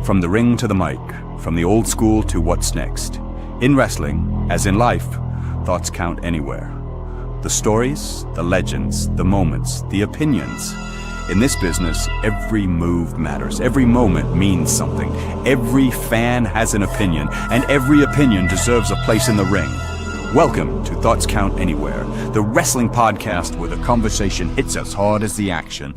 From the ring to the mic, from the old school to what's next. In wrestling, as in life, thoughts count anywhere. The stories, the legends, the moments, the opinions. In this business, every move matters. Every moment means something. Every fan has an opinion, and every opinion deserves a place in the ring. Welcome to Thoughts Count Anywhere, the wrestling podcast where the conversation hits as hard as the action.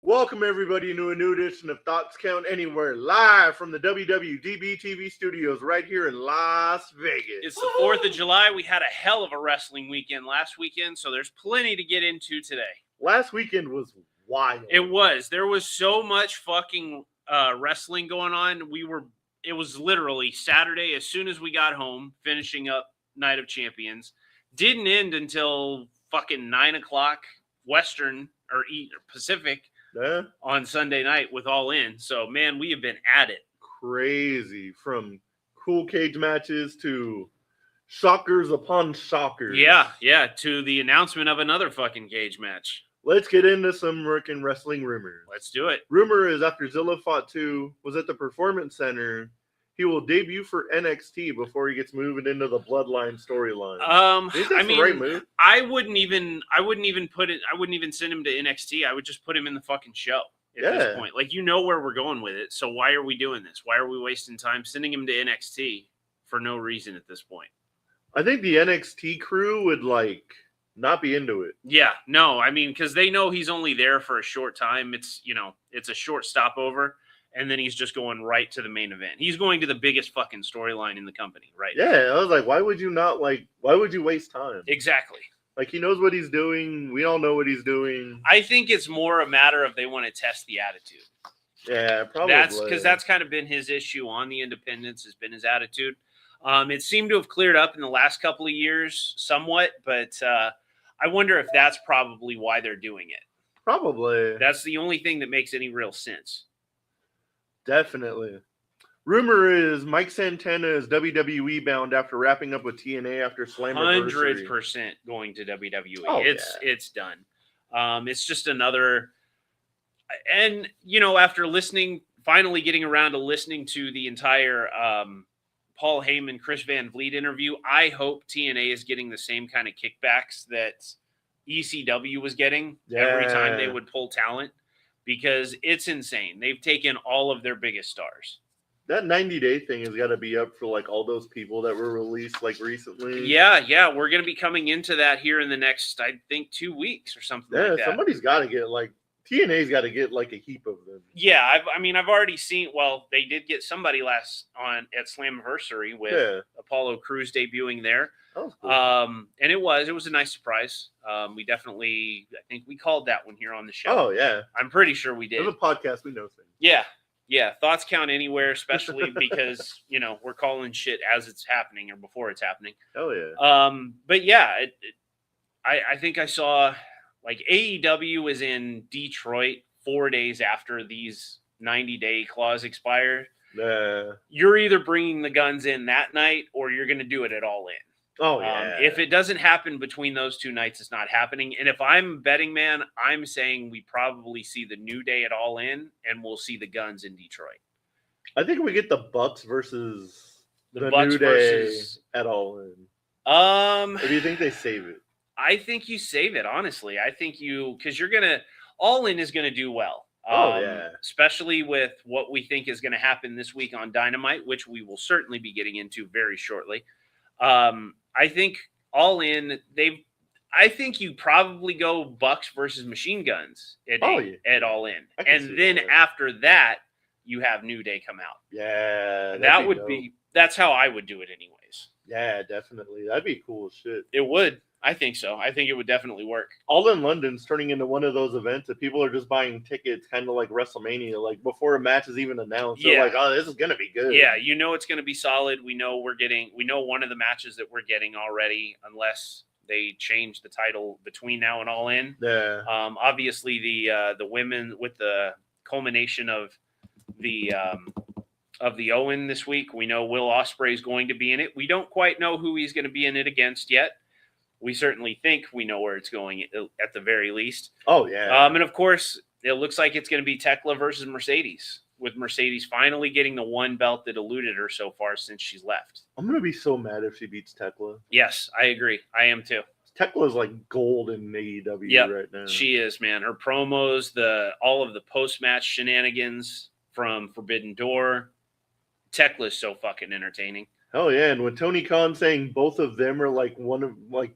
Welcome everybody to a new edition of Thoughts Count Anywhere, live from the WWDB TV studios right here in Las Vegas. It's the 4th of July. We had a hell of a wrestling weekend last weekend, so there's plenty to get into today. Last weekend was wild. It was. There was so much fucking wrestling going on. It was literally Saturday as soon as we got home, finishing up Night of Champions. Didn't end until fucking 9 o'clock Western or Pacific. On Sunday night with All In. So, man, we have been at it. Crazy. From cool cage matches to shockers upon shockers. Yeah, to the announcement of another fucking cage match. Let's get into some American wrestling rumors. Let's do it. Rumor is after Zilla fought 2, was at the Performance Center, he will debut for NXT before he gets moving into the Bloodline storyline. Right move? I wouldn't even send him to NXT. I would just put him in the fucking show at this point. Like, you know where we're going with it. So why are we doing this? Why are we wasting time sending him to NXT for no reason at this point? I think the NXT crew would not be into it. Yeah, no, I mean, because they know he's only there for a short time. It's a short stopover. And then he's just going right to the main event. He's going to the biggest fucking storyline in the company right now. Yeah, I was like, why would you waste time? Exactly. Like, he knows what he's doing. We all know what he's doing. I think it's more a matter of they want to test the attitude. Yeah, probably. That's kind of been his issue on the independents, has been his attitude. It seemed to have cleared up in the last couple of years somewhat, but I wonder if that's probably why they're doing it. Probably. That's the only thing that makes any real sense. Definitely. Rumor is Mike Santana is WWE bound after wrapping up with TNA after Slammiversary. 100% going to WWE. Oh, it's done. It's just another, and after finally getting around to listening to the entire Paul Heyman, Chris Van Vliet interview, I hope TNA is getting the same kind of kickbacks that ECW was getting every time they would pull talent. Because it's insane. They've taken all of their biggest stars. That 90-day thing has got to be up for all those people that were released recently. Yeah. We're going to be coming into that here in the next, I think, 2 weeks or something like that. Somebody's got to get TNA's got to get a heap of them. Yeah, I've already seen. Well, they did get somebody at Slammiversary with Apollo Crews debuting there. Oh, cool. And it was a nice surprise. We definitely, I think we called that one here on the show. Oh yeah, I'm pretty sure we did. It's a podcast, we know things. Yeah. Thoughts count anywhere, especially because we're calling shit as it's happening or before it's happening. Oh yeah. But yeah, I think I saw AEW is in Detroit 4 days after these 90-day clause expire. You're either bringing the guns in that night or you're going to do it at All In. Oh, yeah. If it doesn't happen between those 2 nights, it's not happening. And if I'm betting man, I'm saying we probably see the New Day at All In, and we'll see the Guns in Detroit. I think we get the Bucks versus the Bucks New Day at All In. Or do you think they save it? I think you save it, honestly. I think because All In is going to do well. Especially with what we think is going to happen this week on Dynamite, which we will certainly be getting into very shortly. I think All In, I think you probably go Bucks versus Machine Guns at All In. And then after that, you have New Day come out. Yeah. That's how I would do it anyways. Yeah, definitely. That'd be cool as shit. It would. I think so. I think it would definitely work. All In London's turning into one of those events that people are just buying tickets kind of like WrestleMania, before a match is even announced. They're oh, this is going to be good. Yeah, it's going to be solid. We know one of the matches that we're getting already, unless they change the title between now and All In. Yeah. Obviously, the women with the culmination of the Owen this week, we know Will Ospreay is going to be in it. We don't quite know who he's going to be in it against yet. We certainly think we know where it's going at the very least. Oh, yeah. And of course, it looks like it's going to be Tekla versus Mercedes, with Mercedes finally getting the one belt that eluded her so far since she's left. I'm going to be so mad if she beats Tekla. Yes, I agree. I am too. Tekla's like gold in AEW right now. She is, man. Her promos, all of the post-match shenanigans from Forbidden Door. Tekla's so fucking entertaining. Oh yeah, and when Tony Khan saying both of them are like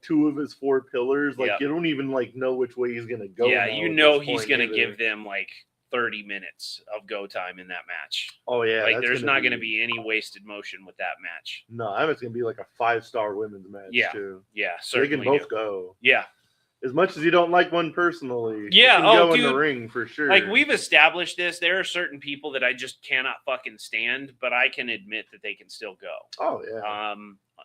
two of his 4 pillars, like you don't even like know which way he's gonna go. Yeah, you know he's gonna give them like 30 minutes of go time in that match. Oh yeah, like there's not gonna be any wasted motion with that match. No, I think it's gonna be like a 5-star women's match too. Yeah, so they can both go. Yeah. As much as you don't like one personally, yeah, go in the ring for sure. Like we've established this. There are certain people that I just cannot fucking stand, but I can admit that they can still go. Oh yeah.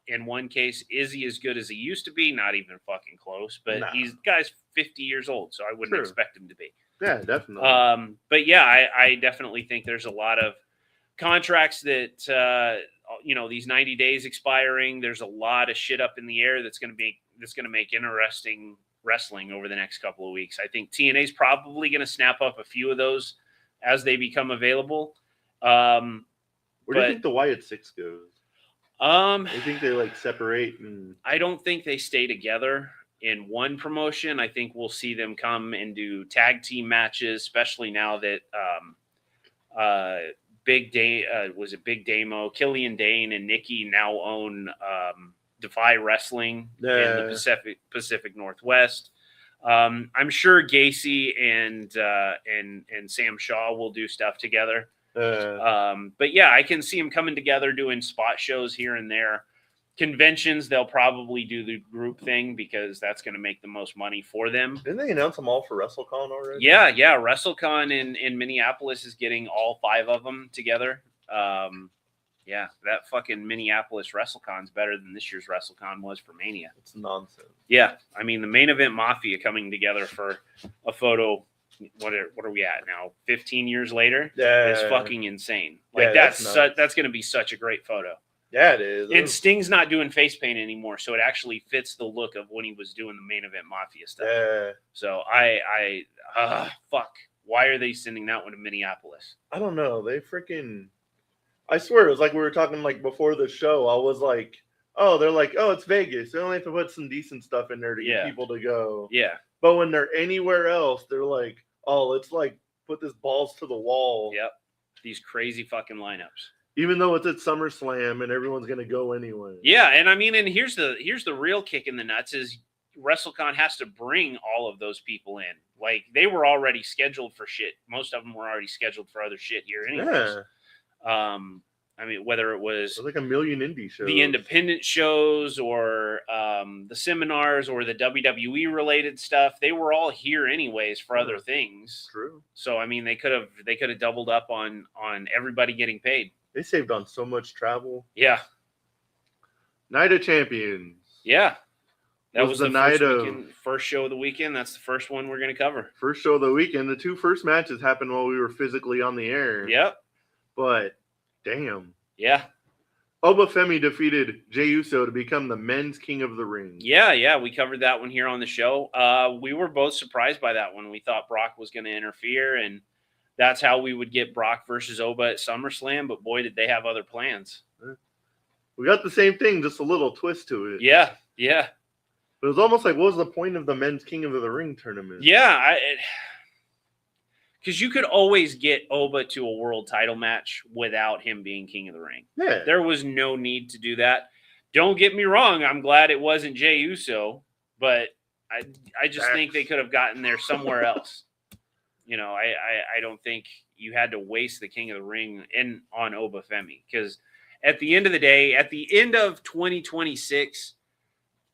In one case, is he as good as he used to be? Not even fucking close. But he's guy's 50 years old, so I wouldn't expect him to be. Yeah, definitely. But yeah, I definitely think there's a lot of contracts that these 90 days expiring. There's a lot of shit up in the air that's going to make interesting wrestling over the next couple of weeks. I think TNA is probably going to snap up a few of those as they become available. Where do you think the Wyatt Six goes? I think they like separate, and I don't think they stay together in one promotion. I think we'll see them come and do tag team matches, especially now that Big Damo, Killian Dane, and Nikki now own Defy Wrestling in the Pacific Northwest. I'm sure Gacy and Sam Shaw will do stuff together. But yeah, I can see them coming together doing spot shows here and there. Conventions, they'll probably do the group thing because that's going to make the most money for them. Didn't they announce them all for WrestleCon already? Yeah. WrestleCon in Minneapolis is getting all 5 of them together. Yeah, that fucking Minneapolis WrestleCon is better than this year's WrestleCon was for Mania. It's nonsense. Yeah, I mean the Main Event Mafia coming together for a photo. What are we at now? 15 years later, it's fucking insane. Like that's going to be such a great photo. Yeah, it is. And Sting's not doing face paint anymore, so it actually fits the look of when he was doing the Main Event Mafia stuff. So fuck. Why are they sending that one to Minneapolis? I don't know. They freaking. I swear, it was like we were talking like before the show. I was like, they're like, it's Vegas. They only have to put some decent stuff in there to get people to go. Yeah. But when they're anywhere else, they're like, let's like put this balls to the wall. Yep. These crazy fucking lineups. Even though it's at SummerSlam and everyone's gonna go anyway. Yeah, and I mean, and here's the real kick in the nuts is WrestleCon has to bring all of those people in. Like they were already scheduled for shit. Most of them were already scheduled for other shit here anyways. Yeah. I mean, whether it was like a million indie shows, the independent shows, or the seminars, or the WWE related stuff, they were all here anyways for other things. True. So I mean, they could have doubled up on everybody getting paid. They saved on so much travel. Yeah. Night of Champions. Yeah. That was the night first show of the weekend. That's the first one we're going to cover. First show of the weekend. The 2 first matches happened while we were physically on the air. Yep. But, damn. Yeah. Obafemi defeated Jey Uso to become the men's king of the ring. Yeah. We covered that one here on the show. We were both surprised by that one. We thought Brock was going to interfere, and that's how we would get Brock versus Oba at SummerSlam. But boy, did they have other plans. We got the same thing, just a little twist to it. Yeah. It was almost like, what was the point of the men's King of the Ring tournament? Yeah, because you could always get Oba to a world title match without him being King of the Ring. Yeah. There was no need to do that. Don't get me wrong. I'm glad it wasn't Jey Uso, but I just think they could have gotten there somewhere else. I don't think you had to waste the King of the Ring on Obafemi, because at the end of the day, at the end of 2026,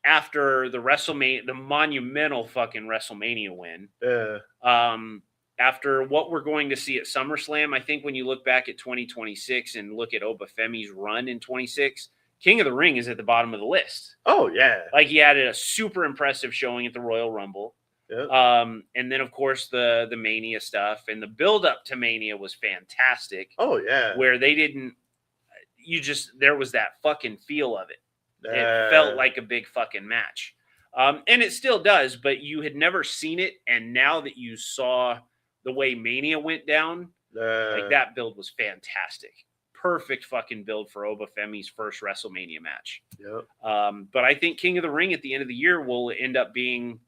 after the monumental fucking WrestleMania win, after what we're going to see at SummerSlam, I think when you look back at 2026 and look at Obafemi's run in 26, King of the Ring is at the bottom of the list. Oh, yeah. Like he had a super impressive showing at the Royal Rumble. Yep. And then, of course, the Mania stuff and the build-up to Mania was fantastic. Oh, yeah. Where there was that fucking feel of it. It felt like a big fucking match. And it still does, but you had never seen it. And now that you saw the way Mania went down, like that build was fantastic. Perfect fucking build for Obafemi's first WrestleMania match. Yep. But I think King of the Ring at the end of the year will end up being,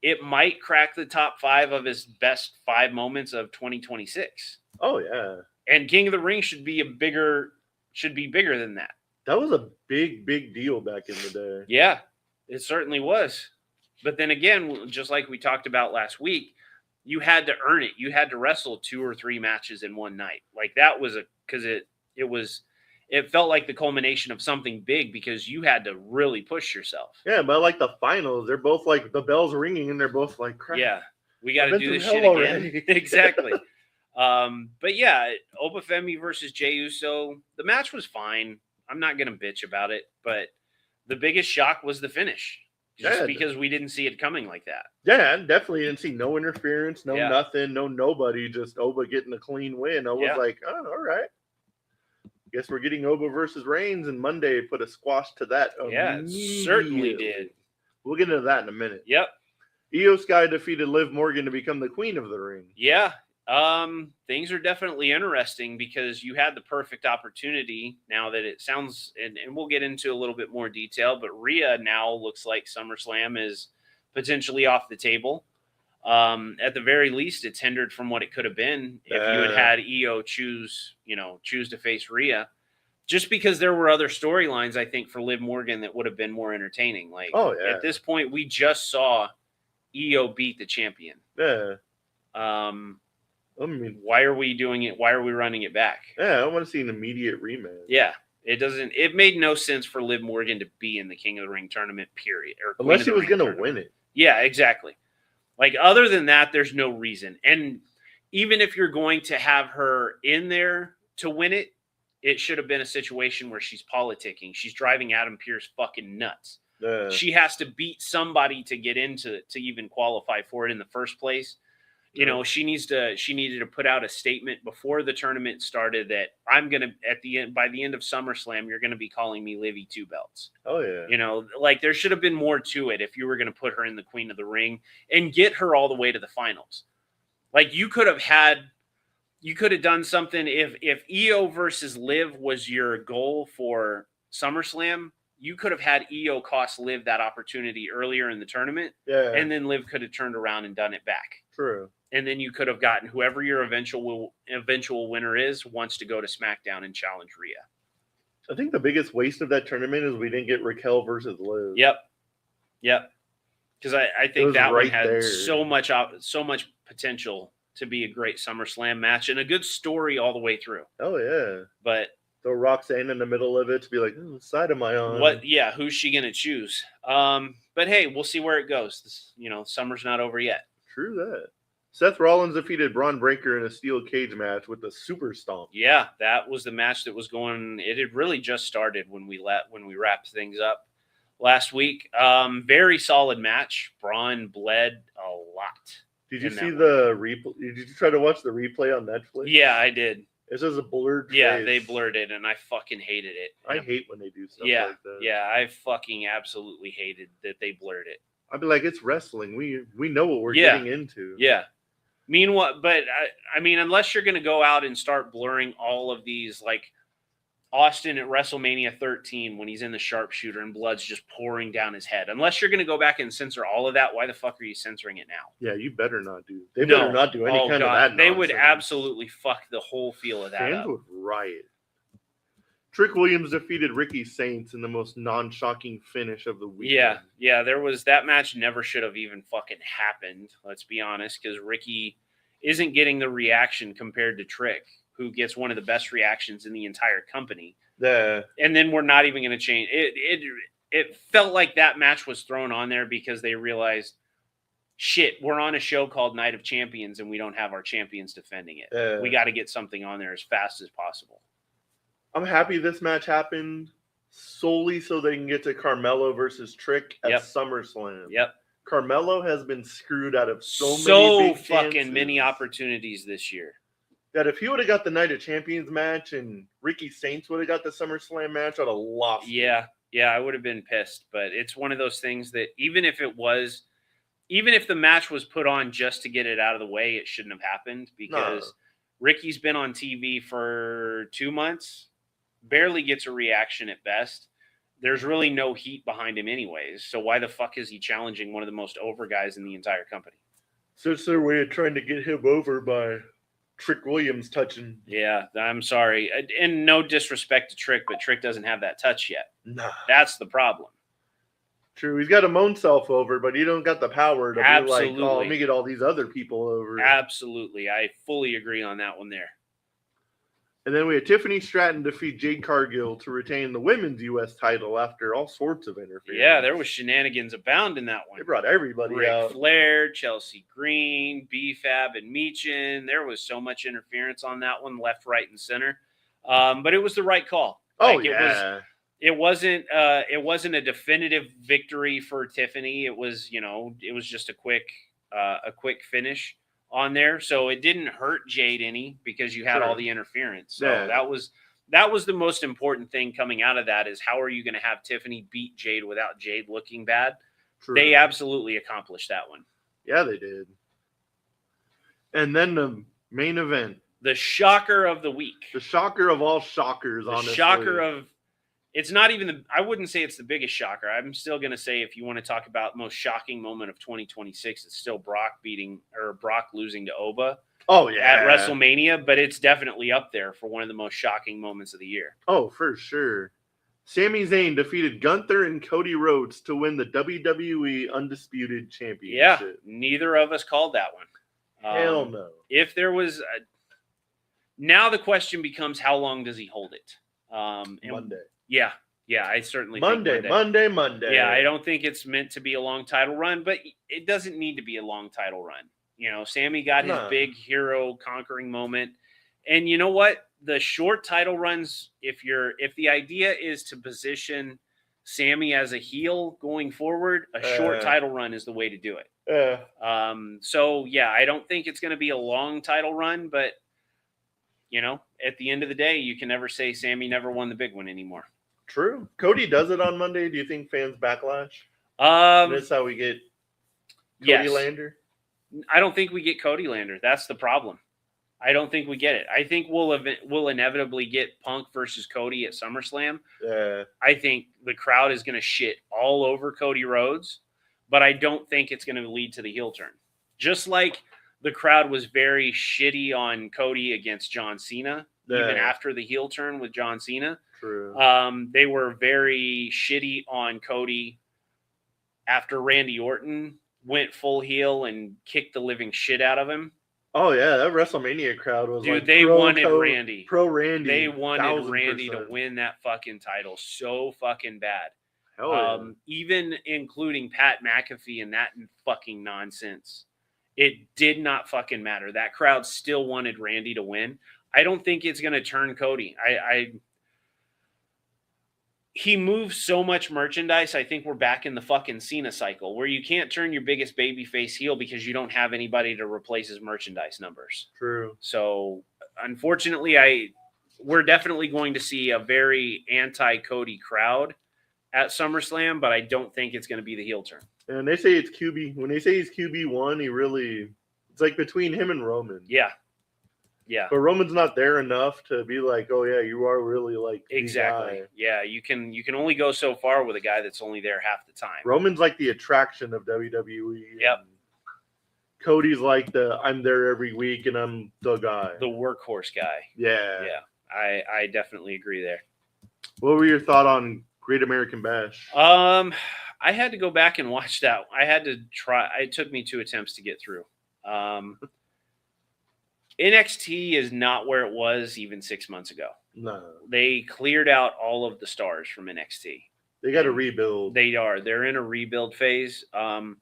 it might crack the top 5 of his best 5 moments of 2026. Oh yeah. And King of the Ring should be bigger than that. That was a big deal back in the day. Yeah, it certainly was. But then again, just like we talked about last week, you had to earn it. You had to wrestle 2 or 3 matches in one night. Like that was because it felt like the culmination of something big because you had to really push yourself. Yeah, but like the finals, they're both like the bell's ringing and they're both like, crap. Yeah, we got to do this shit again. Exactly. But yeah, Obafemi versus Jey Uso, the match was fine. I'm not going to bitch about it, but the biggest shock was the finish. Just because we didn't see it coming like that. Yeah, I definitely didn't see no interference, nothing, nobody, just Oba getting a clean win. I was like, oh, all right. Guess we're getting Oba versus Reigns, and Monday put a squash to that. Yeah, it certainly did. We'll get into that in a minute. Yep. Io Sky defeated Liv Morgan to become the queen of the ring. Yeah. Things are definitely interesting because you had the perfect opportunity now that it sounds, and we'll get into a little bit more detail, but Rhea now looks like SummerSlam is potentially off the table. At the very least, it's hindered from what it could have been if you had Io choose to face Rhea, just because there were other storylines, I think, for Liv Morgan that would have been more entertaining. Like at this point, we just saw Io beat the champion. Yeah. I mean, why are we doing it? Why are we running it back? Yeah, I want to see an immediate rematch. Yeah, it made no sense for Liv Morgan to be in the King of the Ring tournament, period. Unless she was going to win it. Yeah, exactly. Like, other than that, there's no reason. And even if you're going to have her in there to win it, it should have been a situation where she's politicking. She's driving Adam Pearce fucking nuts. She has to beat somebody to get into to even qualify for it in the first place. You know, she needed to put out a statement before the tournament started that by the end of SummerSlam, you're going to be calling me Livy 2 belts. Oh yeah. You know, like there should have been more to it if you were going to put her in the Queen of the Ring and get her all the way to the finals. Like you could have done something if Io versus Liv was your goal for SummerSlam, you could have had Io cost Liv that opportunity earlier in the tournament. Yeah. And then Liv could have turned around and done it back. True. And then you could have gotten whoever your eventual winner is wants to go to SmackDown and challenge Rhea. I think the biggest waste of that tournament is we didn't get Raquel versus Liv. Yep. Because I think that one had so much potential to be a great SummerSlam match and a good story all the way through. Oh yeah. But throw Roxanne in the middle of it to be like, what side am I on? Who's she gonna choose? But hey, we'll see where it goes. Summer's not over yet. True that. Seth Rollins defeated Braun Breaker in a steel cage match with the super stomp. Yeah, that was the match that was going. It had really just started when we wrapped things up last week. Very solid match. Braun bled a lot. Did you see the replay? Did you try to watch the replay on Netflix? Yeah, I did. It's just a blurred face. Yeah, they blurred it, and I fucking hated it. I hate when they do stuff like that. Yeah, I fucking absolutely hated that they blurred it. I'd be like, it's wrestling. We know what we're getting into. Yeah. Meanwhile, but I mean, unless you're going to go out and start blurring all of these, like Austin at WrestleMania 13 when he's in the sharpshooter and blood's just pouring down his head. Unless you're going to go back and censor all of that, why the fuck are you censoring it now? Yeah, you better not do. They better not do any kind of that nonsense. They would absolutely fuck the whole feel of that Fans would riot. Trick Williams defeated Ricky Saints in the most non-shocking finish of the weekend. Yeah, that match never should have even fucking happened, let's be honest, because Ricky isn't getting the reaction compared to Trick, who gets one of the best reactions in the entire company. And then we're not even going to change. It felt like that match was thrown on there because they realized, shit, we're on a show called Night of Champions and we don't have our champions defending it. We got to get something on there as fast as possible. I'm happy this match happened solely so they can get to Carmelo versus Trick at SummerSlam. Yep. Carmelo has been screwed out of so many opportunities this year. That if he would have got the Night of Champions match and Ricky Saints would have got the SummerSlam match, I'd have lost. Yeah, Yeah, I would have been pissed, but it's one of those things that even if the match was put on just to get it out of the way, it shouldn't have happened because Ricky's been on TV for 2 months, barely gets a reaction at best. There's really no heat behind him anyways. So why the fuck is he challenging one of the most over guys in the entire company? So it's their way of trying to get him over by Trick Williams touching. Yeah, I'm sorry. And no disrespect to Trick, but Trick doesn't have that touch yet. Nah. That's the problem. True. He's got his own self over, but he don't got the power to be like, oh, let me get all these other people over. Absolutely. I fully agree on that one there. And then we had Tiffany Stratton defeat Jade Cargill to retain the women's U.S. title after all sorts of interference. Yeah, there was shenanigans abound in that one. They brought everybody Ric out. Flair, Chelsea Green, B-Fab, and Meechin. There was so much interference on that one, left, right, and center. But it was the right call. It wasn't a definitive victory for Tiffany. It was just a quick finish on there. So it didn't hurt Jade any because you had all the interference. So that was the most important thing coming out of that is how are you going to have Tiffany beat Jade without Jade looking bad? True. They absolutely accomplished that one. Yeah, they did. And then the main event. The shocker of the week. The shocker of all shockers, honestly. It's not even I wouldn't say it's the biggest shocker. I'm still going to say if you want to talk about most shocking moment of 2026, it's still Brock losing to Oba. Oh, yeah. At WrestleMania, but it's definitely up there for one of the most shocking moments of the year. Oh, for sure. Sami Zayn defeated Gunther and Cody Rhodes to win the WWE Undisputed Championship. Yeah, neither of us called that one. Hell no. If there was now the question becomes how long does he hold it? Monday. Yeah, I certainly think Monday. Yeah, I don't think it's meant to be a long title run, but it doesn't need to be a long title run. Sammy got his big hero conquering moment. And you know what? The short title runs, if the idea is to position Sammy as a heel going forward, a short title run is the way to do it. So yeah, I don't think it's going to be a long title run, but at the end of the day, you can never say Sammy never won the big one anymore. True. Cody does it on Monday. Do you think fans backlash? That's how we get Cody Lander? I don't think we get Cody Lander. That's the problem. I don't think we get it. I think we'll inevitably get Punk versus Cody at SummerSlam. I think the crowd is going to shit all over Cody Rhodes, but I don't think it's going to lead to the heel turn. Just like the crowd was very shitty on Cody against John Cena, even after the heel turn with John Cena. True. They were very shitty on Cody after Randy Orton went full heel and kicked the living shit out of him. Oh yeah, that WrestleMania crowd was they wanted Randy. Pro Randy. They wanted Randy to win that fucking title so fucking bad. Even including Pat McAfee and that fucking nonsense. It did not fucking matter. That crowd still wanted Randy to win. I don't think it's going to turn Cody. He moves so much merchandise. I think we're back in the fucking Cena cycle where you can't turn your biggest babyface heel because you don't have anybody to replace his merchandise numbers. True. So unfortunately, we're definitely going to see a very anti-Cody crowd at SummerSlam, but I don't think it's going to be the heel turn. And they say it's QB. When they say he's QB1, it's like between him and Roman. Yeah. But Roman's not there enough to be like, oh yeah, you are really like exactly. Yeah, you can only go so far with a guy that's only there half the time. Roman's like the attraction of WWE. Yep. Cody's like I'm there every week and I'm the guy. The workhorse guy. Yeah. Yeah. I definitely agree there. What were your thoughts on Great American Bash? I had to go back and watch that. I had to try. It took me 2 attempts to get through. NXT is not where it was even 6 months ago. No. They cleared out all of the stars from NXT. They got to rebuild. They're in a rebuild phase. I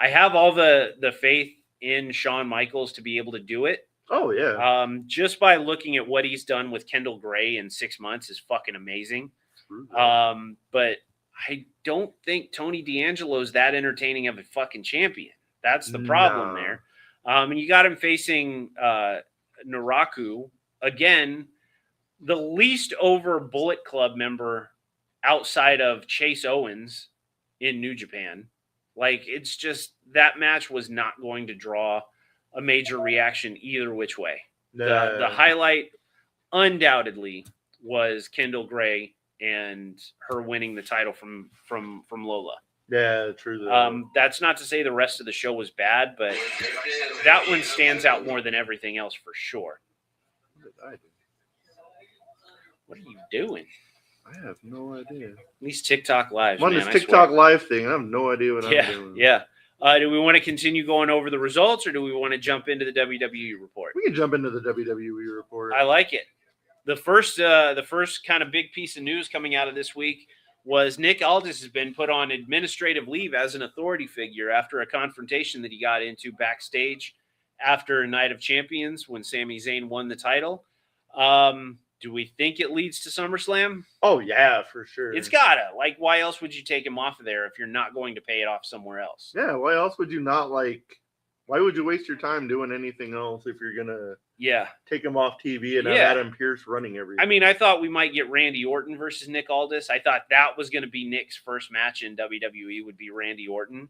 have all the faith in Shawn Michaels to be able to do it. Oh, yeah. Just by looking at what he's done with Kendall Gray in 6 months is fucking amazing. But I don't think Tony D'Angelo is that entertaining of a fucking champion. That's the problem there. And you got him facing Naraku. Again, the least over Bullet Club member outside of Chase Owens in New Japan. Like, it's just that match was not going to draw a major reaction either which way. The highlight undoubtedly was Kendall Gray and her winning the title from Lola. Yeah, true. That's not to say the rest of the show was bad, but that one stands out more than everything else for sure. What are you doing? I have no idea. These TikTok lives. I'm on this TikTok live thing. I have no idea what I'm doing. Yeah. Do we want to continue going over the results, or do we want to jump into the WWE report? We can jump into the WWE report. I like it. The first kind of big piece of news coming out of this week was Nick Aldis has been put on administrative leave as an authority figure after a confrontation that he got into backstage after Night of Champions when Sami Zayn won the title. Do we think it leads to SummerSlam? Oh, yeah, for sure. It's gotta. Like, why else would you take him off of there if you're not going to pay it off somewhere else? Yeah, why else would you not, why would you waste your time doing anything else if you're going to take him off TV and have Adam Pearce running everything? I mean, I thought we might get Randy Orton versus Nick Aldis. I thought that was going to be Nick's first match in WWE would be Randy Orton,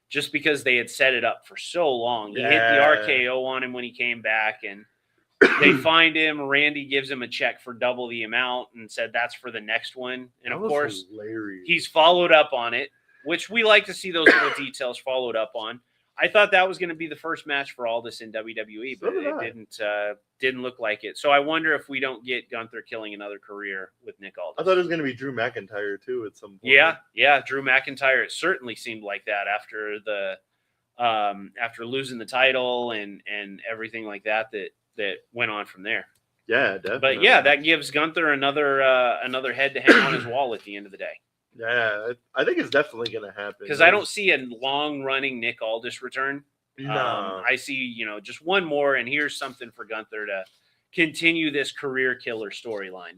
just because they had set it up for so long. He hit the RKO on him when he came back, and they find him. Randy gives him a check for double the amount and said that's for the next one. And of course, he's followed up on it, which we like to see those little details followed up on. I thought that was going to be the first match for Aldis in WWE, but it didn't look like it. So I wonder if we don't get Gunther killing another career with Nick Aldis. I thought it was going to be Drew McIntyre too at some point. Yeah, Drew McIntyre. It certainly seemed like that after losing the title and everything like that went on from there. Yeah, definitely. But yeah, that gives Gunther another head to hang on his wall at the end of the day. Yeah, I think it's definitely going to happen. Because I don't see a long-running Nick Aldis return. No. I see, just one more, and here's something for Gunther to continue this career killer storyline.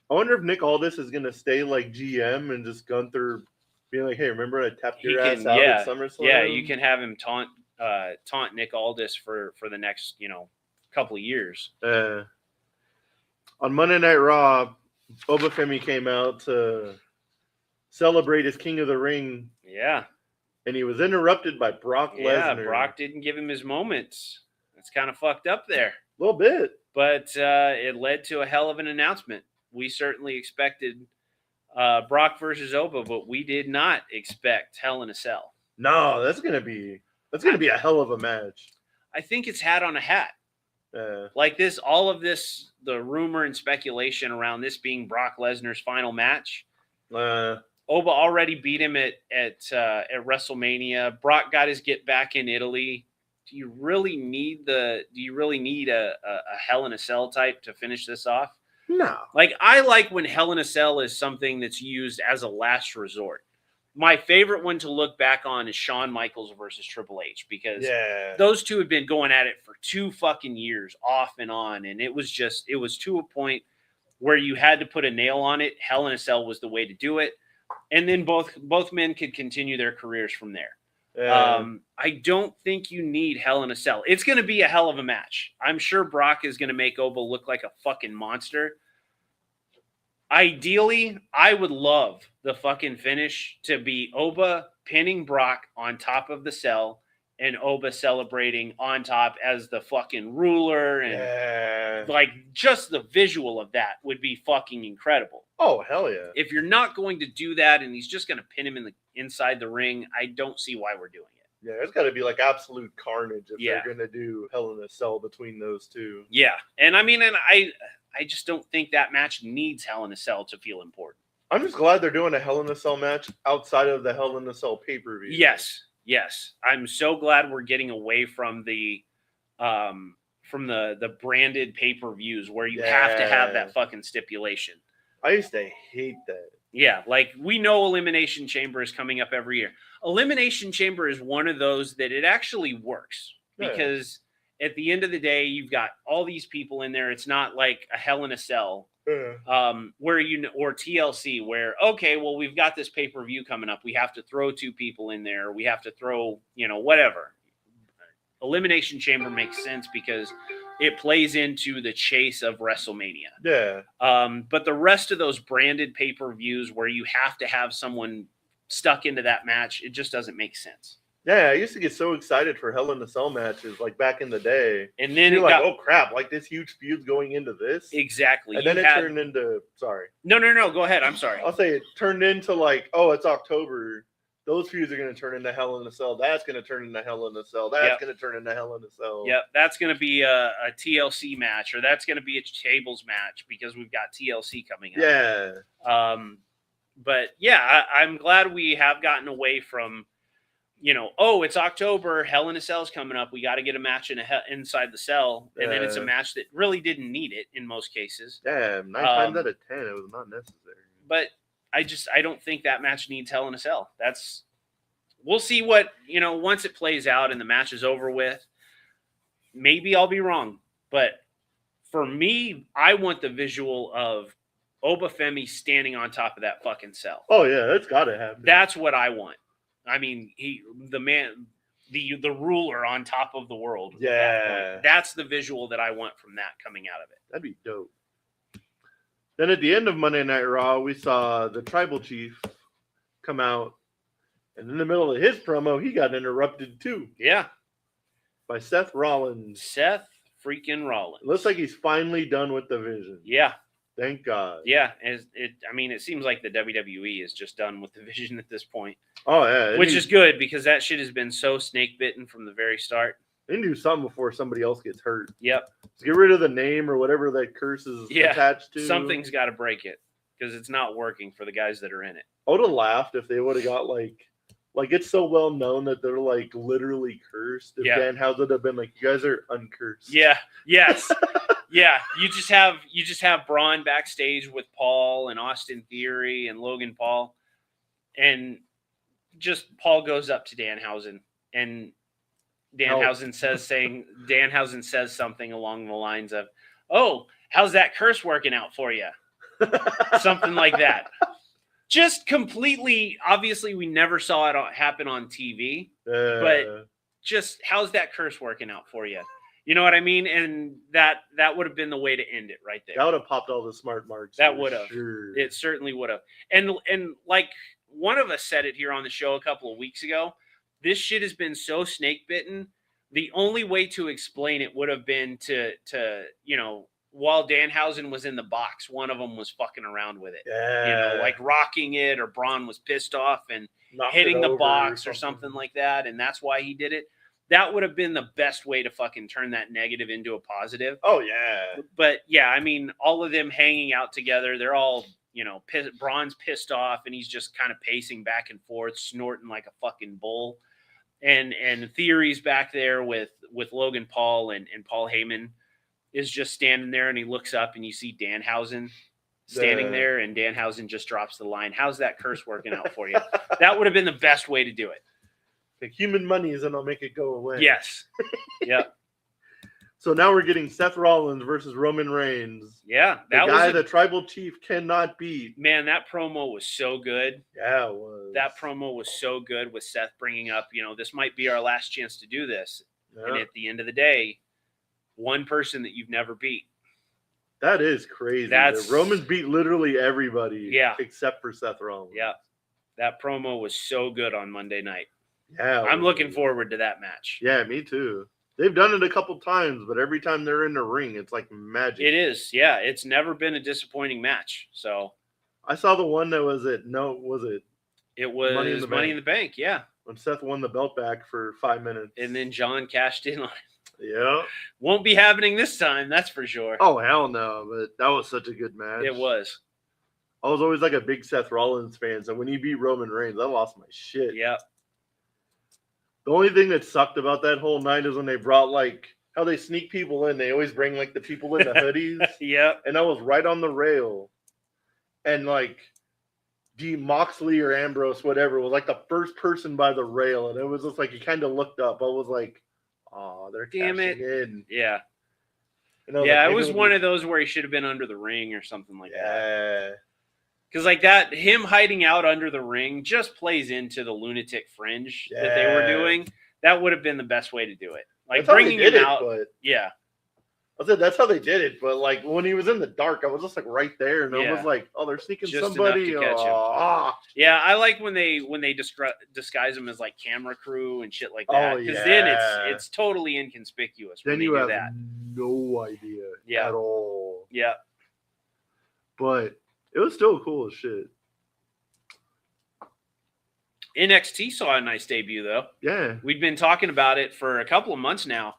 I wonder if Nick Aldis is going to stay like GM and just Gunther being like, hey, remember I tapped your ass out at SummerSlam? Yeah, you can have him taunt Nick Aldis for the next, couple of years. On Monday Night Raw, Obafemi came out to celebrate as King of the Ring. Yeah. And he was interrupted by Brock Lesnar. Yeah, Brock didn't give him his moments. It's kind of fucked up there. A little bit. But it led to a hell of an announcement. We certainly expected Brock versus Oba, but we did not expect Hell in a Cell. No, that's gonna be a hell of a match. I think it's hat on a hat. Like this, all of this, the rumor and speculation around this being Brock Lesnar's final match. Oba already beat him at WrestleMania. Brock got his get back in Italy. Do you really need a Hell in a Cell type to finish this off? No. Like, I like when Hell in a Cell is something that's used as a last resort. My favorite one to look back on is Shawn Michaels versus Triple H, because those two had been going at it for 2 fucking years off and on. And it was to a point where you had to put a nail on it. Hell in a Cell was the way to do it. And then both men could continue their careers from there. I don't think you need Hell in a Cell. It's going to be a hell of a match. I'm sure Brock is going to make Oba look like a fucking monster. Ideally, I would love the fucking finish to be Oba pinning Brock on top of the cell and Oba celebrating on top as the fucking ruler. And like, just the visual of that would be fucking incredible. Oh, hell yeah. If you're not going to do that and he's just going to pin him inside the ring, I don't see why we're doing it. Yeah, it's got to be like absolute carnage if they're going to do Hell in a Cell between those two. Yeah. And I mean, I just don't think that match needs Hell in a Cell to feel important. I'm just glad they're doing a Hell in a Cell match outside of the Hell in a Cell pay-per-view. Yes. I'm so glad we're getting away from the branded pay-per-views where you have to have that fucking stipulation. I used to hate that. Yeah, like we know Elimination Chamber is coming up every year. Elimination Chamber is one of those that it actually works because at the end of the day, you've got all these people in there. It's not like a Hell in a Cell where or TLC where, okay, well, we've got this pay-per-view coming up. We have to throw 2 people in there. We have to throw, whatever. Elimination Chamber makes sense because it plays into the chase of WrestleMania. Yeah. But the rest of those branded pay-per-views where you have to have someone stuck into that match, it just doesn't make sense. Yeah, I used to get so excited for Hell in a Cell matches, like back in the day. And then you're like, oh crap, like this huge feud going into this. Exactly. And then it turned into, sorry. No, go ahead. I'm sorry. I'll say it turned into like, oh, it's October. Those feuds are going to turn into Hell in a Cell. That's going to turn into Hell in a Cell. That's going to turn into Hell in a Cell. Yep, that's going to be a TLC match, or that's going to be a tables match because we've got TLC coming up. Yeah. But yeah, I'm glad we have gotten away from, oh, it's October, Hell in a Cell's coming up. We got to get a match inside the cell, and then it's a match that really didn't need it in most cases. Yeah, 9 times out of 10, it was not necessary. But I don't think that match needs Hell in a Cell. We'll see what, once it plays out and the match is over with. Maybe I'll be wrong, but for me, I want the visual of Obafemi standing on top of that fucking cell. Oh yeah, that's got to happen. That's what I want. I mean, the ruler on top of the world. Yeah, that's the visual that I want from that coming out of it. That'd be dope. Then at the end of Monday Night Raw, we saw the Tribal Chief come out, and in the middle of his promo, he got interrupted too. Yeah, by Seth Rollins. Seth freaking Rollins. It looks like he's finally done with the Vision. Yeah. Thank God. Yeah, it seems like the WWE is just done with the Vision at this point. Oh yeah, which is good because that shit has been so snake bitten from the very start. They do something before somebody else gets hurt. Yep. Let's get rid of the name or whatever that curse is attached to. Something's got to break it because it's not working for the guys that are in it. I would have laughed if they would have got like it's so well known that they're like literally cursed. If Danhausen would have been like, you guys are uncursed. Yeah. Yes. Yeah. You just have Braun backstage with Paul and Austin Theory and Logan Paul, and just Paul goes up to Danhausen and Danhausen says something along the lines of, "Oh, how's that curse working out for you?" Something like that. Just completely, obviously, we never saw it happen on TV, but just how's that curse working out for you? You know what I mean? And that would have been the way to end it right there. That would have popped all the smart marks. That would have. Sure. It certainly would have. And like one of us said it here on the show a couple of weeks ago, this shit has been so snake bitten. The only way to explain it would have been to while Danhausen was in the box, one of them was fucking around with it. Yeah. Like rocking it, or Braun was pissed off and hitting the box or something like that, and that's why he did it. That would have been the best way to fucking turn that negative into a positive. Oh, yeah. But, yeah, I mean, all of them hanging out together, they're all, Braun's pissed off, and he's just kind of pacing back and forth, snorting like a fucking bull. And Theory's back there with Logan Paul, and Paul Heyman is just standing there, and he looks up, and you see Danhausen standing there, and Danhausen just drops the line, "How's that curse working out for you?" That would have been the best way to do it. Like human money isn't gonna make it go away. Yes. Yep. So now we're getting Seth Rollins versus Roman Reigns. Yeah, the Tribal Chief cannot beat. Man, that promo was so good. Yeah, it was. That promo was so good with Seth bringing up, this might be our last chance to do this. Yeah. And at the end of the day, one person that you've never beat. That is crazy. Roman's beat literally everybody. Yeah. Except for Seth Rollins. Yeah. That promo was so good on Monday night. Yeah. I'm looking forward to that match. Yeah, me too. They've done it a couple times, but every time they're in the ring, it's like magic. It is. Yeah. It's never been a disappointing match. So I saw the one that was it. It was Money in the Bank. Yeah. When Seth won the belt back for 5 minutes. And then John cashed in on it. Yeah. Won't be happening this time, that's for sure. Oh, hell no. But that was such a good match. It was. I was always like a big Seth Rollins fan, so when he beat Roman Reigns, I lost my shit. Yeah. The only thing that sucked about that whole night is when they brought how they sneak people in. They always bring the people in the hoodies. Yeah. And I was right on the rail. And Moxley or Ambrose, whatever, was the first person by the rail. And it was just you kind of looked up. I was like, oh, they're cashing in. Yeah. It was one of those where he should have been under the ring or something like that. Yeah. Because him hiding out under the ring just plays into the lunatic fringe that they were doing. That would have been the best way to do it. Bringing him out. Yeah. I said that's how they did it, but like when he was in the dark, I was just like right there, and I was like, "Oh, they're sneaking just somebody." To catch him. Yeah, I like when they disguise him as like camera crew and shit like that, because then it's totally inconspicuous. Then when you they have do that. no idea at all. Yeah, but it was still cool as shit. NXT saw a nice debut though. Yeah, we've been talking about it for a couple of months now.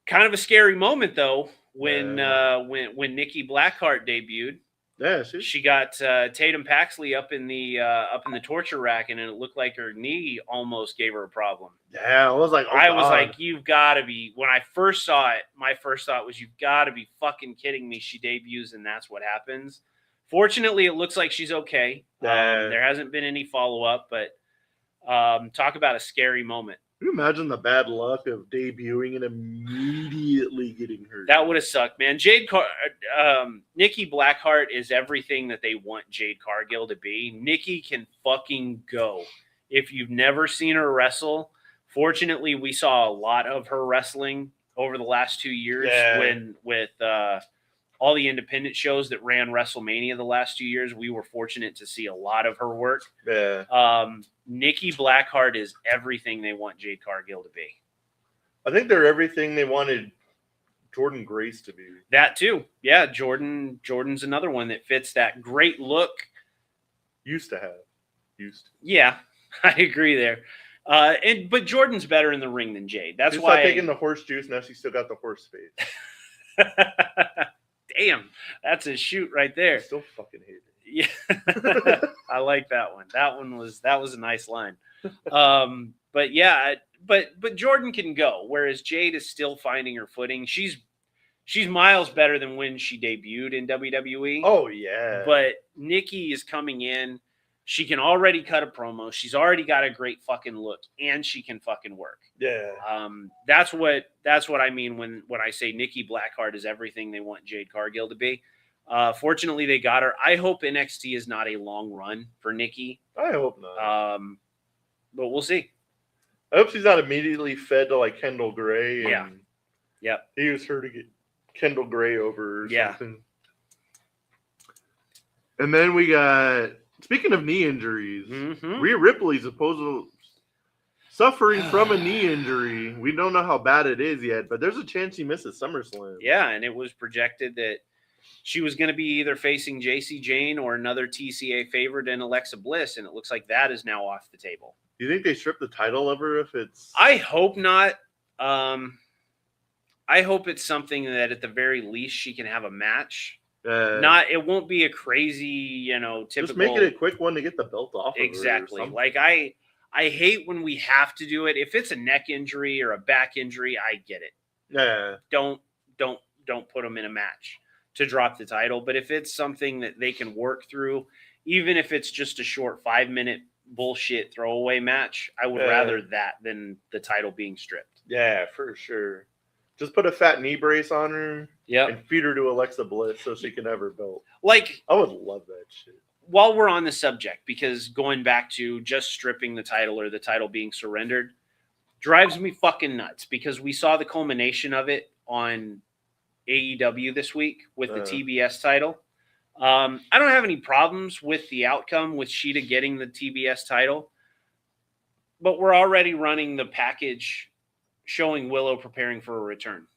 Kind of a scary moment though when Nikki Blackheart debuted. Yeah, she got Tatum Paxley up in the torture rack, and it looked like her knee almost gave her a problem. Yeah, I was like, you've got to be. When I first saw it, my first thought was, you've got to be fucking kidding me. She debuts, and that's what happens. Fortunately, it looks like she's okay. There hasn't been any follow up, but talk about a scary moment. Can you imagine the bad luck of debuting and immediately getting hurt? That would have sucked, man. Nikki Blackheart is everything that they want Jade Cargill to be. Nikki can fucking go. If you've never seen her wrestle, fortunately, we saw a lot of her wrestling over the last 2 years with all the independent shows that ran WrestleMania the last 2 years. We were fortunate to see a lot of her work. Yeah. Nikki Blackheart is everything they want Jade Cargill to be. I think they're everything they wanted Jordynne Grace to be. That too. Yeah, Jordan's another one that fits that great look. Used to. Yeah, I agree there. But Jordan's better in the ring than Jade. That's why taking the horse juice. Now she's still got the horse face. Damn, that's a shoot right there. I still fucking hate it. Yeah, I like that one. That was a nice line. But yeah, but Jordan can go, whereas Jade is still finding her footing. She's miles better than when she debuted in WWE. Oh yeah. But Nikki is coming in. She can already cut a promo. She's already got a great fucking look, and she can fucking work. Yeah. That's what I mean when I say Nikki Blackheart is everything they want Jade Cargill to be. Fortunately, they got her. I hope NXT is not a long run for Nikki. I hope not. But we'll see. I hope she's not immediately fed to like Kendall Gray. And yeah. Yep. He used her to get Kendall Gray over or something. And then we got, speaking of knee injuries, Rhea Ripley supposedly suffering from a knee injury. We don't know how bad it is yet, but there's a chance she misses SummerSlam. Yeah, and it was projected that she was going to be either facing JC Jane or another TCA favorite in Alexa Bliss, and it looks like that is now off the table. Do you think they strip the title of her if it's... I hope not. I hope it's something that at the very least she can have a match. It won't be a crazy, typical. Just make it a quick one to get the belt off. Exactly. Of her like I hate when we have to do it. If it's a neck injury or a back injury, I get it. Yeah. Don't put them in a match to drop the title. But if it's something that they can work through, even if it's just a short 5-minute bullshit throwaway match, I would rather that than the title being stripped. Yeah, for sure. Just put a fat knee brace on her. Yeah. And feed her to Alexa Bliss so she can have her belt. Like, I would love that shit. While we're on the subject, because going back to just stripping the title or the title being surrendered drives me fucking nuts, because we saw the culmination of it on AEW this week with the TBS title. I don't have any problems with the outcome with Shida getting the TBS title, but we're already running the package showing Willow preparing for a return.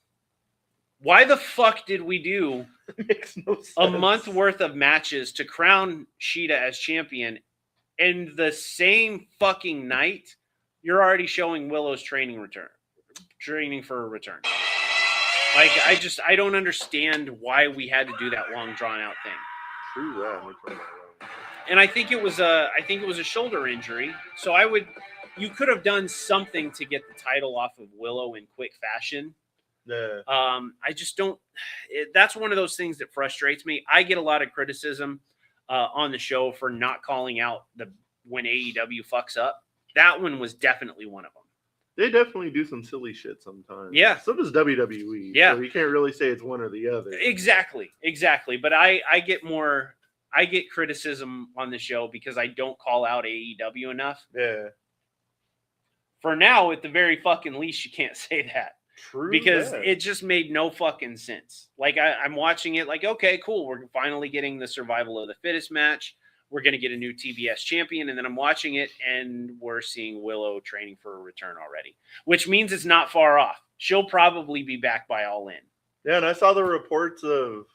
Why the fuck did we do makes no sense. A month worth of matches to crown Shida as champion, and the same fucking night you're already showing Willow's training for a return? Like, I don't understand why we had to do that long drawn out thing. True that. And I think it was a shoulder injury. So you could have done something to get the title off of Willow in quick fashion. Yeah. I just don't. That's one of those things that frustrates me. I get a lot of criticism on the show for not calling out when AEW fucks up. That one was definitely one of them. They definitely do some silly shit sometimes. Yeah. So does WWE. Yeah. So you can't really say it's one or the other. Exactly. But I get criticism on the show because I don't call out AEW enough. Yeah. For now, at the very fucking least, you can't say that. True. Because it just made no fucking sense. Like I'm watching it like, okay, cool. We're finally getting the survival of the fittest match. We're going to get a new TBS champion. And then I'm watching it and we're seeing Willow training for a return already, which means it's not far off. She'll probably be back by All In. Yeah. And I saw the reports of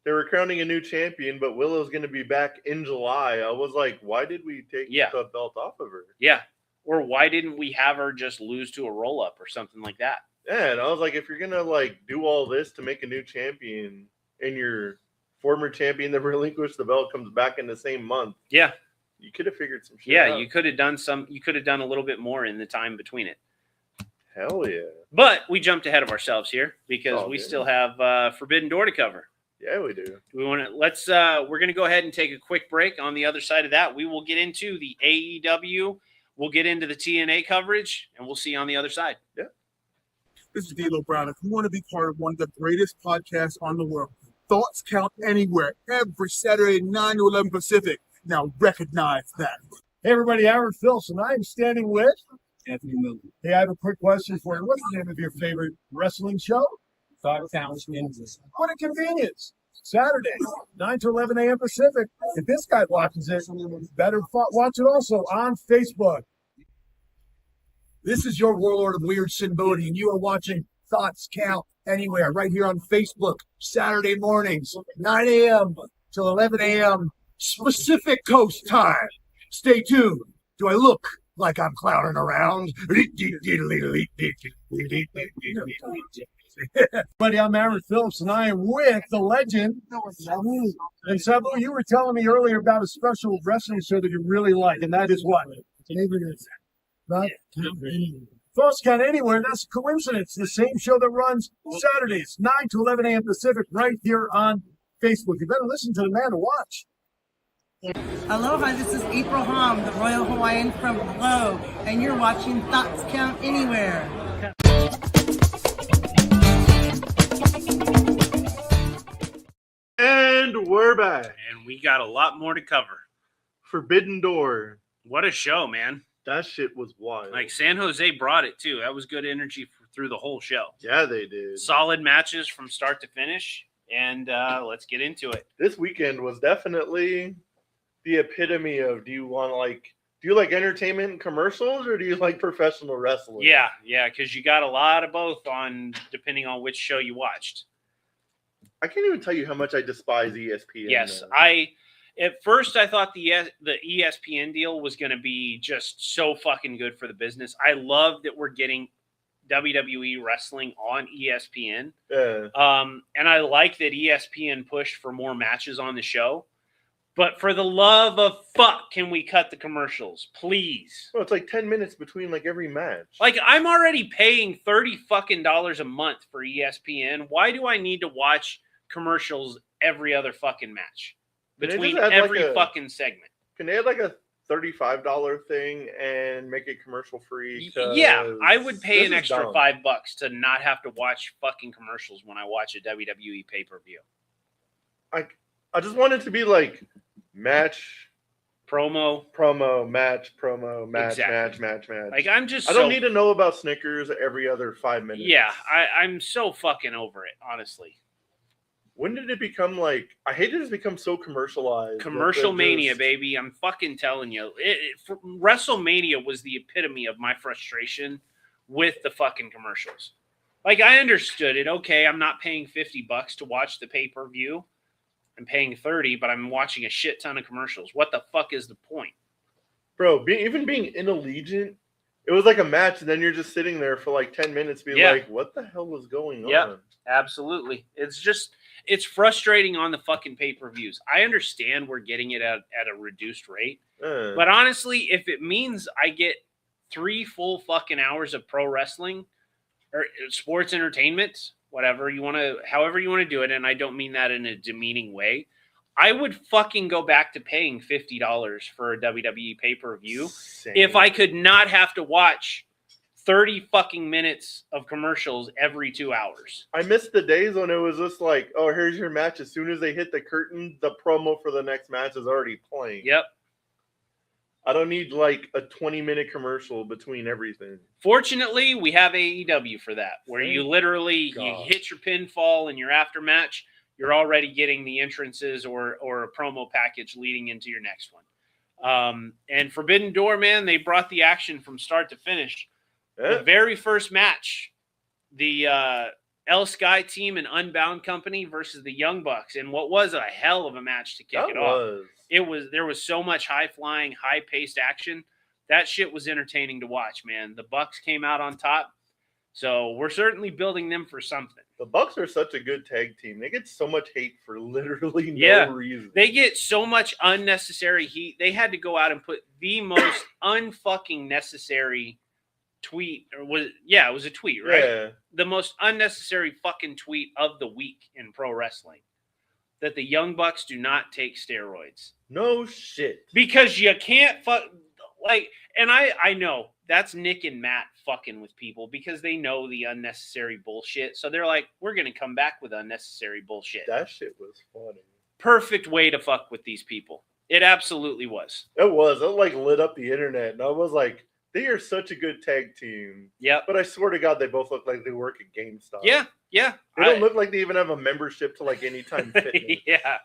they were crowning a new champion, but Willow's going to be back in July. I was like, why did we take the belt off of her? Yeah. Or why didn't we have her just lose to a roll up or something like that? Yeah, and I was like, if you're gonna like do all this to make a new champion, and your former champion that relinquished the belt comes back in the same month, yeah, you could have figured some shit out. You could have done some. You could have done a little bit more in the time between it. Hell yeah! But we jumped ahead of ourselves here because we still have Forbidden Door to cover. Yeah, we do. We want to we're going to go ahead and take a quick break. On the other side of that, we will get into the AEW. We'll get into the TNA coverage, and we'll see you on the other side. Yeah. This is D'Lo Brown. If you want to be part of one of the greatest podcasts on the world, Thoughts Count Anywhere, every Saturday, 9 to 11 Pacific. Now recognize that. Hey, everybody, Aaron Filson. I'm standing with Anthony Miller. Hey, I have a quick question for you. What's the name of your favorite wrestling show? Thoughts Count Anywhere. What a convenience. Saturday, 9 to 11 a.m. Pacific. If this guy watches it, better watch it also on Facebook. This is your Warlord of Weird Sin Bodhi, and you are watching Thoughts Count Anywhere right here on Facebook, Saturday mornings, 9 a.m. till 11 a.m. Pacific Coast time. Stay tuned. Do I look like I'm clowning around? Buddy, I'm Aaron Phillips, and I am with the legend. And Sabu, you were telling me earlier about a special wrestling show that you really like, and that is what? Thoughts Count Anywhere, that's a coincidence. The same show that runs Saturdays, 9 to 11 a.m. Pacific, right here on Facebook. You better listen to the man to watch. Aloha, this is April Hom, the Royal Hawaiian from Glow, and you're watching Thoughts Count Anywhere. And we're back. And we got a lot more to cover. Forbidden Door. What a show, man. That shit was wild. Like, San Jose brought it, too. That was good energy through the whole show. Yeah, they did. Solid matches from start to finish, and let's get into it. This weekend was definitely the epitome of do you like entertainment and commercials, or do you like professional wrestling? Yeah, because you got a lot of both on, depending on which show you watched. I can't even tell you how much I despise ESPN. Yes, at first I thought the ESPN deal was going to be just so fucking good for the business. I love that we're getting WWE wrestling on ESPN. Yeah. And I like that ESPN pushed for more matches on the show. But for the love of fuck, can we cut the commercials, please? Well, it's like 10 minutes between like every match. Like, I'm already paying $30 fucking a month for ESPN. Why do I need to watch commercials every other fucking match between every fucking segment? Can they add like a $35 thing and make it commercial free? Yeah, I would pay an extra $5 to not have to watch fucking commercials when I watch a WWE pay-per-view. I just want it to be like match, promo, match, exactly. match. Like, I don't need to know about Snickers every other 5 minutes. Yeah, I'm so fucking over it, honestly. When did it become like? I hate it. It's become so commercialized. Commercial mania, baby. I'm fucking telling you. WrestleMania was the epitome of my frustration with the fucking commercials. Like, I understood it. Okay, I'm not paying $50 to watch the pay-per-view. I'm paying $30, but I'm watching a shit ton of commercials. What the fuck is the point? Bro, even being in Allegiant, it was like a match, and then you're just sitting there for like 10 minutes being like, what the hell was going on? Yeah, absolutely. It's frustrating on the fucking pay-per-views. I understand we're getting it at a reduced rate. But honestly, if it means I get 3 full fucking hours of pro wrestling or sports entertainment, however you want to do it, and I don't mean that in a demeaning way, I would fucking go back to paying $50 for a WWE pay-per-view if I could not have to watch 30 fucking minutes of commercials every 2 hours. I miss the days when it was just like, oh, here's your match. As soon as they hit the curtain, the promo for the next match is already playing. Yep. I don't need like a 20-minute commercial between everything. Fortunately, we have AEW for that, where you literally you hit your pinfall in your after match. You're already getting the entrances or a promo package leading into your next one. And Forbidden Door, man, they brought the action from start to finish. Yeah. The very first match, the El Sky team and Unbound Company versus the Young Bucks, and what was a hell of a match to kick it off. There was so much high flying, high paced action. That shit was entertaining to watch, man. The Bucks came out on top, so we're certainly building them for something. The Bucks are such a good tag team. They get so much hate for literally no reason. They get so much unnecessary heat. They had to go out and put the most unfucking necessary tweet, or it was a tweet, right? Yeah. The most unnecessary fucking tweet of the week in pro wrestling. That the Young Bucks do not take steroids. No shit. Because you can't and I know that's Nick and Matt fucking with people because they know the unnecessary bullshit. So they're like, we're going to come back with unnecessary bullshit. That shit was funny. Perfect way to fuck with these people. It absolutely was. It was. It like lit up the internet. And I was like, they are such a good tag team. Yeah. But I swear to God, they both look like they work at GameStop. Yeah. Yeah. They don't look like they even have a membership to like Anytime Fitness. Yeah.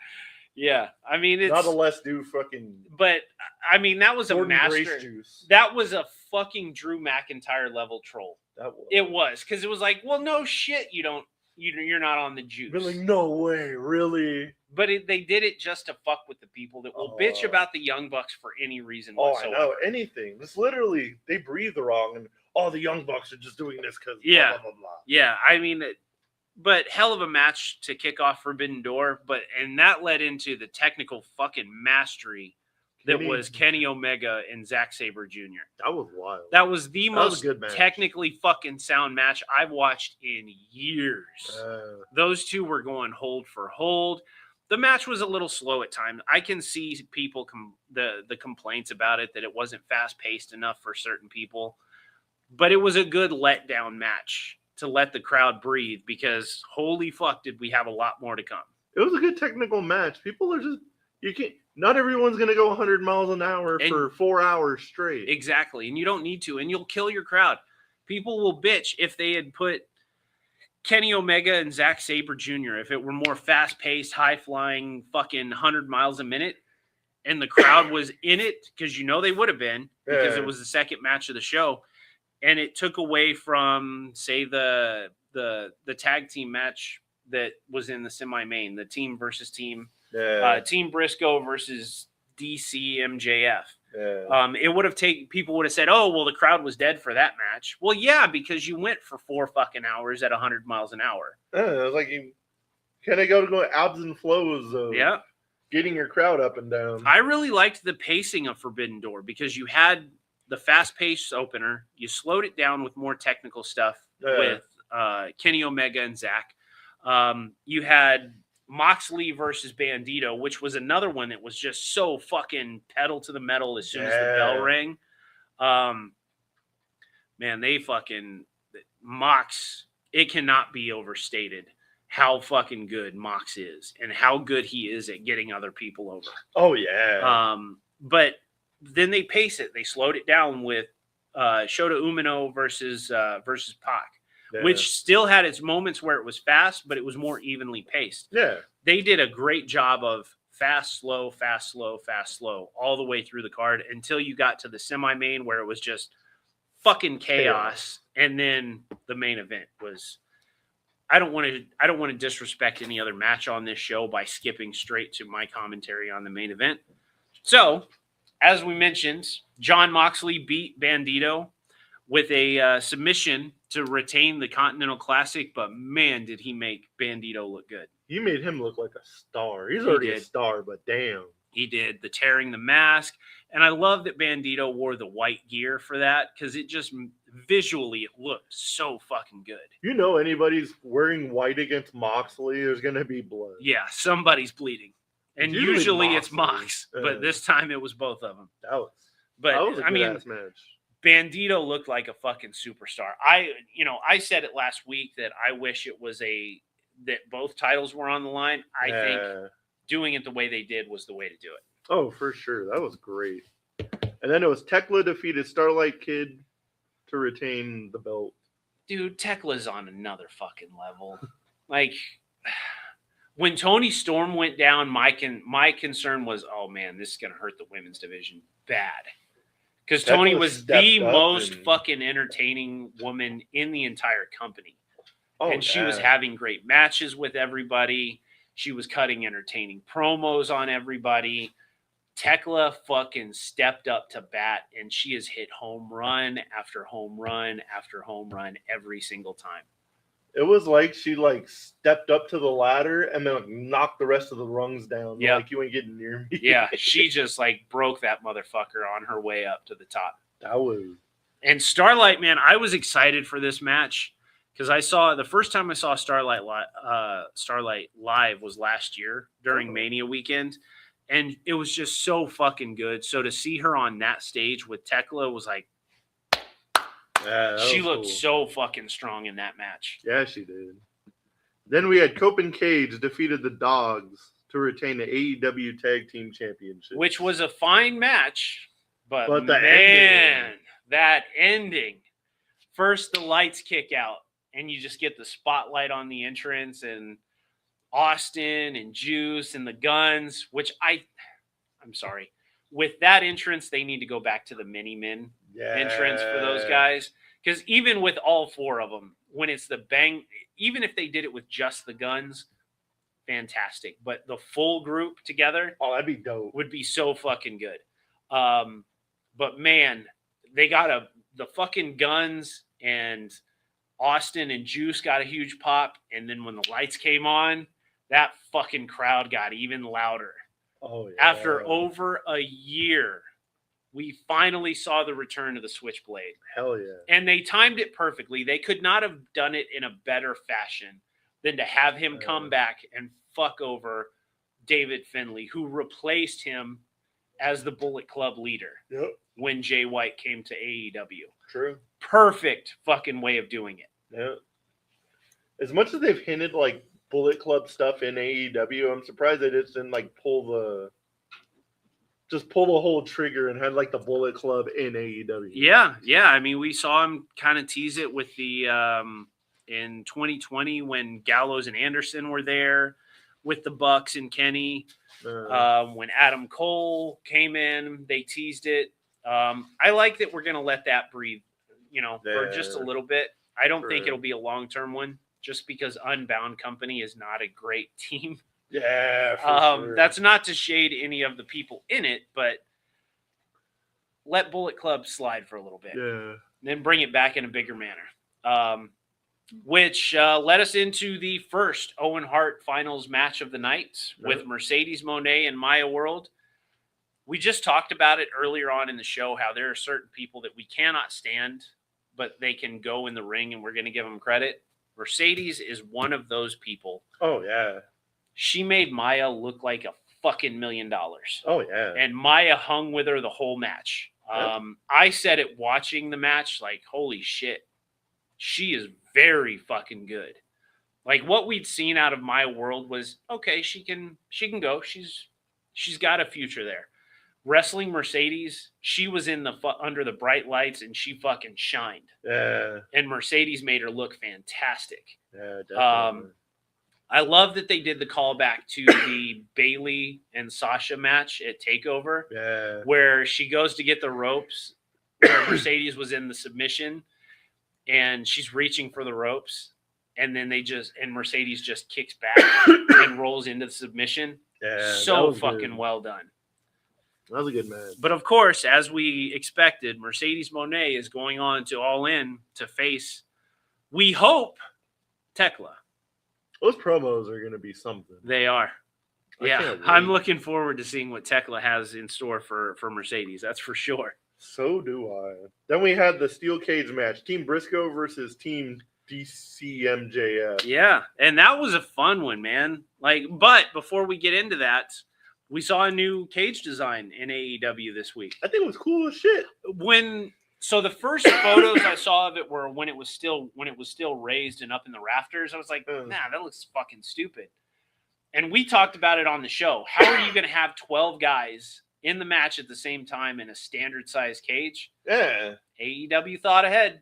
Yeah. I mean, it's not unless do fucking. But I mean, that was Gordon a master. Grace juice. That was a fucking Drew McIntyre level troll. That was. It was because it was like, well, no shit, you're not on the juice. Really, no way, really. But they did it just to fuck with the people that will bitch about the Young Bucks for any reason whatsoever. I know anything. This literally they breathe wrong, and the Young Bucks are just doing this because blah, blah, blah, blah. Yeah. I mean. But hell of a match to kick off Forbidden Door, and that led into the technical fucking mastery that was Kenny Omega and Zack Sabre Jr. That was wild. That was the most good match. Technically fucking sound match I've watched in years. Those two were going hold for hold. The match was a little slow at times. I can see people the complaints about it, that it wasn't fast paced enough for certain people, but it was a good letdown match to let the crowd breathe, because holy fuck did we have a lot more to come. It was a good technical match. People are just, not everyone's going to go 100 miles an hour for 4 hours straight. Exactly. And you don't need to, and you'll kill your crowd. People will bitch if they had put Kenny Omega and Zack Sabre Jr., if it were more fast paced, high flying, fucking 100 miles a minute, and the crowd was in it, because they would have been, because it was the second match of the show. And it took away from, say, the tag team match that was in the semi-main, the team versus team, Team Briscoe versus DC MJF. Yeah. It would have people would have said, "Oh, well, the crowd was dead for that match." Well, yeah, because you went for 4 fucking hours at 100 miles an hour. Yeah, it was like can I go ebbs and flows of getting your crowd up and down. I really liked the pacing of Forbidden Door, because you had the fast-paced opener, you slowed it down with more technical stuff with Kenny Omega and Zack. You had Moxley versus Bandito, which was another one that was just so fucking pedal to the metal as soon as the bell rang. Man, Mox, it cannot be overstated how fucking good Mox is and how good he is at getting other people over. Oh, yeah. But then they pace it. They slowed it down with Shota Umino versus Pac, which still had its moments where it was fast, but it was more evenly paced. Yeah. They did a great job of fast, slow, fast, slow, fast, slow, all the way through the card until you got to the semi-main, where it was just fucking chaos. And then the main event was, I don't want to disrespect any other match on this show by skipping straight to my commentary on the main event. So, as we mentioned, Jon Moxley beat Bandito with a submission to retain the Continental Classic, but man, did he make Bandito look good. You made him look like a star. He's already a star, but damn. He did. The tearing the mask. And I love that Bandito wore the white gear for that, because it just visually, it looked so fucking good. Anybody's wearing white against Moxley, there's going to be blood. Yeah, somebody's bleeding. And usually it's Mox, but this time it was both of them. That was a good-ass match. Bandito looked like a fucking superstar. I said it last week that I wish it was that both titles were on the line. I think doing it the way they did was the way to do it. Oh, for sure. That was great. And then it was Tekla defeated Starlight Kid to retain the belt. Dude, Tekla's on another fucking level. Like, when Tony Storm went down, my concern was, oh man, this is gonna hurt the women's division bad. Because Tony was the most fucking entertaining woman in the entire company. Oh, and she was having great matches with everybody. She was cutting entertaining promos on everybody. Tekla fucking stepped up to bat, and she has hit home run after home run after home run every single time. It was like she stepped up to the ladder and then knocked the rest of the rungs down. Yeah. Like, you ain't getting near me. Yeah, she just broke that motherfucker on her way up to the top. That was. And Starlight, man, I was excited for this match because the first time I saw Starlight live was last year during Mania weekend. And it was just so fucking good. So to see her on that stage with Tekla was like, she looked so fucking strong in that match. Yeah, she did. Then we had Cope and Cage defeated the Dogs to retain the AEW Tag Team Championship. Which was a fine match, but the ending. That ending. First, the lights kick out, and you just get the spotlight on the entrance, and Austin and Juice and the Guns, which I'm sorry. With that entrance, they need to go back to the Mini-Men entrance for those guys. Because even with all four of them, when it's the bang, even if they did it with just the Guns, fantastic. But the full group together, that'd be dope. Would be so fucking good. But man, they got the fucking Guns and Austin and Juice got a huge pop. And then when the lights came on, that fucking crowd got even louder. Oh, yeah. After over a year, we finally saw the return of the Switchblade. Hell yeah. And they timed it perfectly. They could not have done it in a better fashion than to have him come back and fuck over David Finlay, who replaced him as the Bullet Club leader when Jay White came to AEW. True. Perfect fucking way of doing it. Yeah. As much as they've hinted Bullet Club stuff in AEW, I'm surprised they just didn't pull the whole trigger and had the Bullet Club in AEW. Yeah. I mean, we saw him kind of tease it with the in 2020 when Gallows and Anderson were there with the Bucks and Kenny. When Adam Cole came in, they teased it. I like that we're going to let that breathe, for just a little bit. I don't think it'll be a long-term one, just because Unbound Company is not a great team. Yeah, for sure. That's not to shade any of the people in it, but let Bullet Club slide for a little bit. Yeah. Then bring it back in a bigger manner. Which led us into the first Owen Hart finals match of the night with Mercedes Moné and Maya World. We just talked about it earlier on in the show, how there are certain people that we cannot stand, but they can go in the ring and we're going to give them credit. Mercedes is one of those people. Oh, yeah. She made Maya look like a fucking $1 million. Oh, yeah. And Maya hung with her the whole match. Yep. I said it watching the match, holy shit. She is very fucking good. What we'd seen out of Maya World was, okay, she can go. She's got a future there. Wrestling Mercedes, she was in under the bright lights and she fucking shined. Yeah. And Mercedes made her look fantastic. Yeah, definitely. I love that they did the callback to the Bayley and Sasha match at TakeOver. Yeah. Where she goes to get the ropes, where Mercedes was in the submission, and she's reaching for the ropes, and then Mercedes just kicks back and rolls into the submission. Yeah. So fucking well done. That was a good match. But of course, as we expected, Mercedes Moné is going on to All In to face, we hope, Tekla. Those promos are going to be something. They are. I'm looking forward to seeing what Tekla has in store for Mercedes. That's for sure. So do I. Then we had the steel cage match. Team Briscoe versus Team DCMJF. Yeah, and that was a fun one, man. But before we get into that, we saw a new cage design in AEW this week. I think it was cool as shit. So the first photos I saw of it were when it was still raised and up in the rafters. I was like, nah, that looks fucking stupid. And we talked about it on the show. How are you going to have 12 guys in the match at the same time in a standard size cage. Yeah. AEW thought ahead.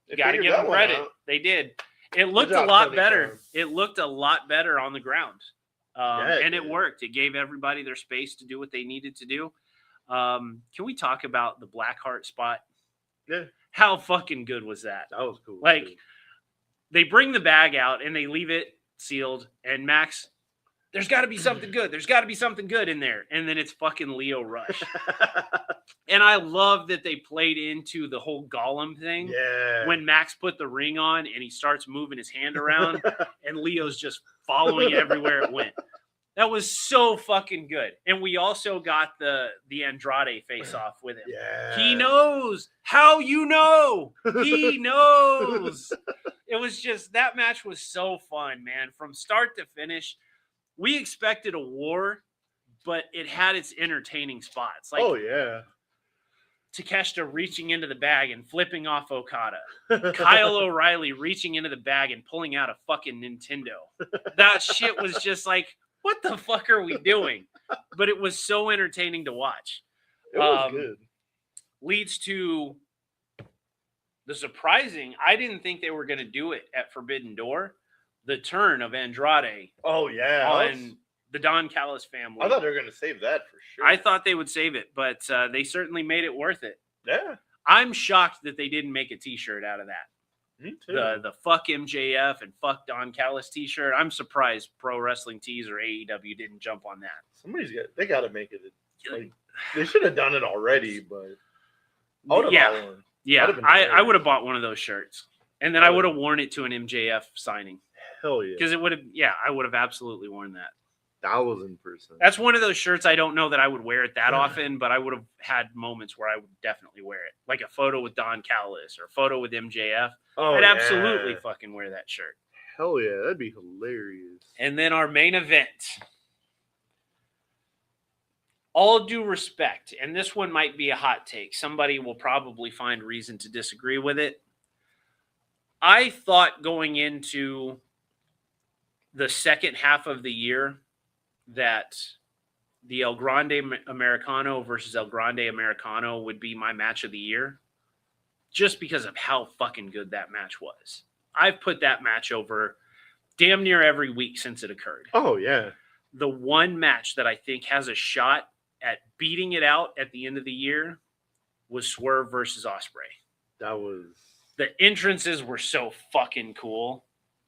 They Got to figured give that them one credit. out. They did. It looked a job, lot Tony better. Khan. It looked a lot better on the ground. And it did. worked. It gave everybody their space to do what they needed to do. Can we talk about the Blackheart spot? Yeah. How fucking good was that? That was cool. Like, too. they bring the bag out and they leave it sealed. And Max, there's got to be something good. There's got to be something good in there. And then it's fucking Lio Rush. And I love that they played into the whole Gollum thing. Yeah. When Max put the ring on and he starts moving his hand around and Leo's just following it everywhere it went. That was so fucking good. And we also got the Andrade face off with him. Yeah. He knows. How you know? He knows. It was just, that match was so fun, man. From start to finish, we expected a war, but it had its entertaining spots. Like, oh, yeah. Takeshita reaching into the bag and flipping off Okada. Kyle O'Reilly reaching into the bag and pulling out a fucking Nintendo. That shit was just like, what the fuck are we doing? But it was so entertaining to watch. It was good. Leads to the surprising, I didn't think they were going to do it at Forbidden Door, the turn of Andrade Oh, yeah. on the Don Callis family. I thought they were going to save that for sure. I thought they would save it, but they certainly made it worth it. Yeah. I'm shocked that they didn't make a t-shirt out of that. Me too. The fuck MJF and fuck Don Callis t-shirt. I'm surprised Pro Wrestling Tees or AEW didn't jump on that. They got to make it. Like, they should have done it already, but I would have bought one. Yeah, That'd have been I hilarious. would have bought one of those shirts. And then I would have worn it to an MJF signing. Hell yeah. Because it would have, I would have absolutely worn that. 1,000%. That's one of those shirts I don't know that I would wear it that often, but I would have had moments where I would definitely wear it. Like a photo with Don Callis or a photo with MJF. Oh, I'd yeah. absolutely fucking wear that shirt. Hell yeah. That'd be hilarious. And then our main event. All due respect, and this one might be a hot take. Somebody will probably find reason to disagree with it. I thought going into the second half of the year that the El Grande Americano versus El Grande Americano would be my match of the year, just because of how fucking good that match was. I've put that match over damn near every week since it occurred. Oh, yeah. The one match that I think has a shot at beating it out at the end of the year was Swerve versus Ospreay. That was... The entrances were so fucking cool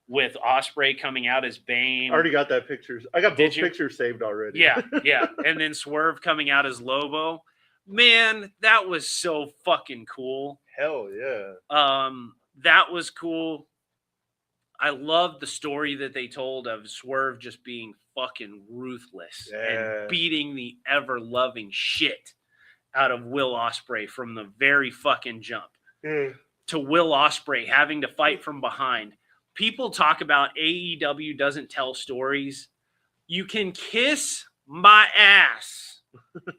with Ospreay coming out as Bane. I already got that picture. I got Did both you? pictures saved already. Yeah. And then Swerve coming out as Lobo. Man, that was so fucking cool. Hell yeah. That was cool. I loved the story that they told of Swerve just being fucking ruthless and beating the ever-loving shit out of Will Ospreay from the very fucking jump. To Will Ospreay having to fight from behind. People talk about AEW doesn't tell stories. You can kiss my ass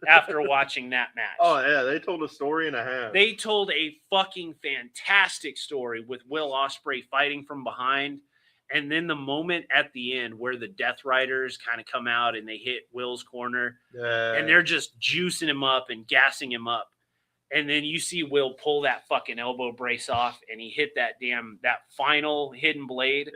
after watching that match. Oh, yeah. They told a story and a half. They told a fucking fantastic story with Will Ospreay fighting from behind. And then the moment at the end where the Death Riders kind of come out and they hit Will's corner and they're just juicing him up and gassing him up. And then you see Will pull that fucking elbow brace off and he hit that final hidden blade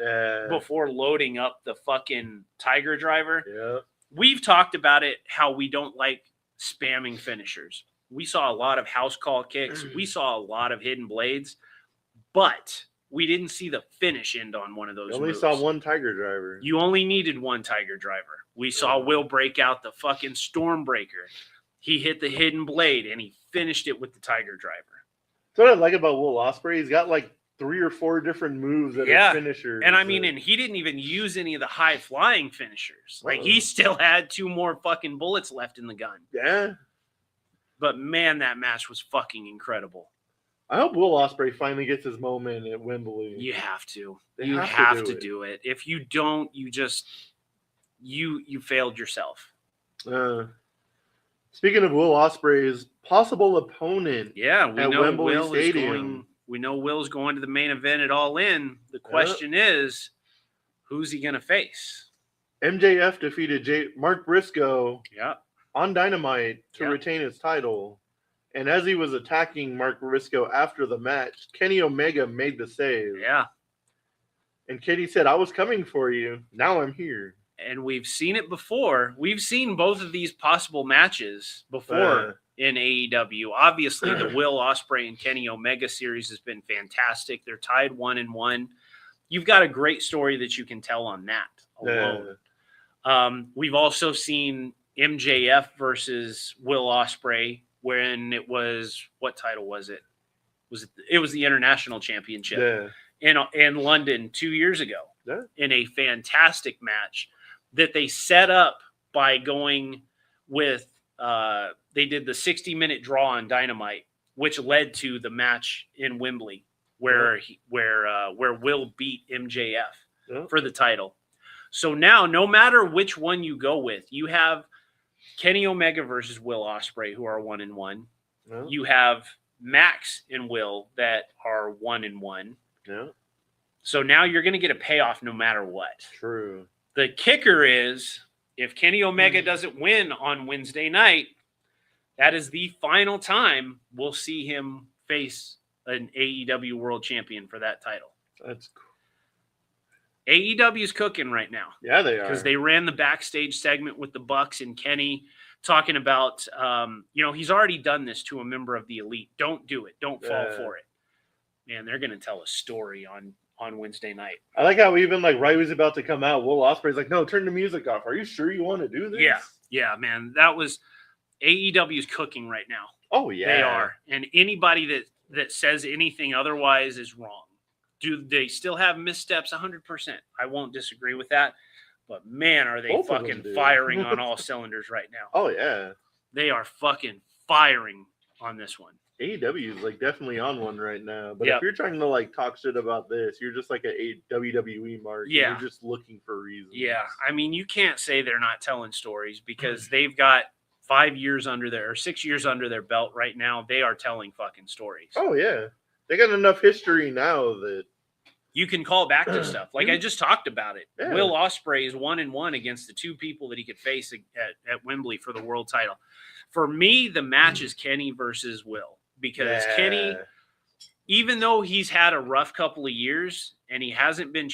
before loading up the fucking Tiger Driver. Yeah. We've talked about it, how we don't like spamming finishers. We saw a lot of house call kicks. We saw a lot of hidden blades, but we didn't see the finish end on one of those. You only moves. saw one Tiger Driver. You only needed one Tiger Driver. We saw Will break out the fucking Stormbreaker. He hit the hidden blade and he finished it with the Tiger Driver. That's what I like about Will Ospreay. He's got like 3 or 4 different moves that are finishers. And I mean, and he didn't even use any of the high flying finishers. Like he still had 2 more fucking bullets left in the gun. Yeah. But man, that match was fucking incredible. I hope Will Ospreay finally gets his moment at Wembley. You have to. They You have have to to do do it. If you don't, you just you failed yourself. Speaking of Will Ospreay's possible opponent, Yeah, we at know Wembley Will Stadium. is going. We know Will's going to the main event at All In. The question is, who's he going to face? MJF defeated Mark Briscoe Yeah, on Dynamite to Yeah. retain his title. And as he was attacking Mark Briscoe after the match, Kenny Omega made the save. Yeah. And Kenny said, I was coming for you. Now I'm here. And we've seen it before. We've seen both of these possible matches before in AEW. Obviously, the Will Ospreay and Kenny Omega series has been fantastic. They're tied 1-1. You've got a great story that you can tell on that alone. We've also seen MJF versus Will Ospreay when it was, what title was it? It was the International Championship in London 2 years ago in a fantastic match that they set up by going with they did the 60-minute draw on Dynamite, which led to the match in Wembley where Will beat MJF for the title. So now, no matter which one you go with, you have Kenny Omega versus Will Ospreay, who are 1-1. Yeah. You have Max and Will that are 1-1. Yeah. So now you're going to get a payoff no matter what. True. The kicker is if Kenny Omega doesn't win on Wednesday night, that is the final time we'll see him face an AEW World Champion for that title. That's cool. AEW's cooking right now. Yeah, they are. Because they ran the backstage segment with the Bucks and Kenny talking about, he's already done this to a member of the Elite. Don't do it. Don't fall for it. Man, they're going to tell a story on Wednesday night. I like how even like right when he's about to come out, Will Ospreay's like, no, turn the music off. Are you sure you want to do this? Yeah, man. That was AEW's cooking right now. Oh, yeah. They are. And anybody that says anything otherwise is wrong. Do they still have missteps? 100%. I won't disagree with that. But, man, are they Both of them fucking do. firing on all cylinders right now. Oh, yeah. They are fucking firing on this one. AEW is like definitely on one right now. But Yep. if you're trying to like talk shit about this, you're just like a WWE mark. Yeah. You're just looking for reasons. Yeah. I mean, you can't say they're not telling stories because they've got 5 years under their, or 6 years under their belt right now. They are telling fucking stories. Oh, yeah. They got enough history now that you can call back to stuff. Like I just talked about it. Yeah. Will Ospreay is 1-1 against the two people that he could face at Wembley for the world title. For me, the match is Kenny versus Will because Kenny, even though he's had a rough couple of years and he hasn't been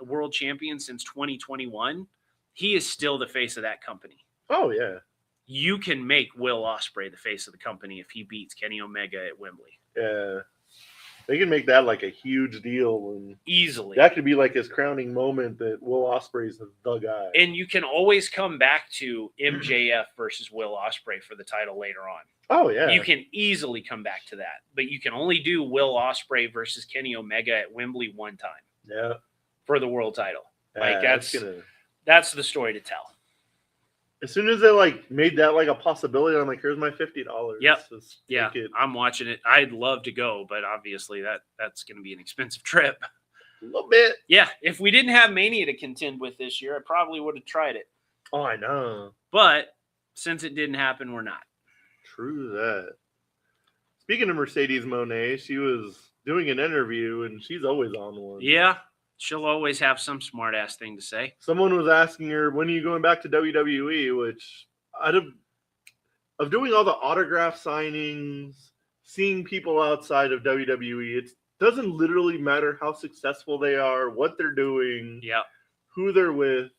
world champion since 2021, he is still the face of that company. Oh, yeah. You can make Will Ospreay the face of the company if he beats Kenny Omega at Wembley. Yeah. They can make that like a huge deal, and Easily. that could be like his crowning moment that Will Ospreay's the guy. And you can always come back to MJF versus Will Ospreay for the title later on. Oh, yeah. You can easily come back to that, but you can only do Will Ospreay versus Kenny Omega at Wembley one time. Yeah. For the world title. Like it's that's the story to tell. As soon as they like made that like a possibility, I'm like, here's my $50. Yep. Just Yeah, take it. I'm watching it. I'd love to go, but obviously that's going to be an expensive trip. A little bit. Yeah, if we didn't have Mania to contend with this year, I probably would have tried it. Oh, I know. But since it didn't happen, we're not. True that. Speaking of Mercedes Moné, she was doing an interview, and she's always on one. Yeah, she'll always have some smart ass thing to say. Someone was asking her, when are you going back to WWE? Which, out of doing all the autograph signings, seeing people outside of WWE, it doesn't literally matter how successful they are, what they're doing, Yeah. who they're with.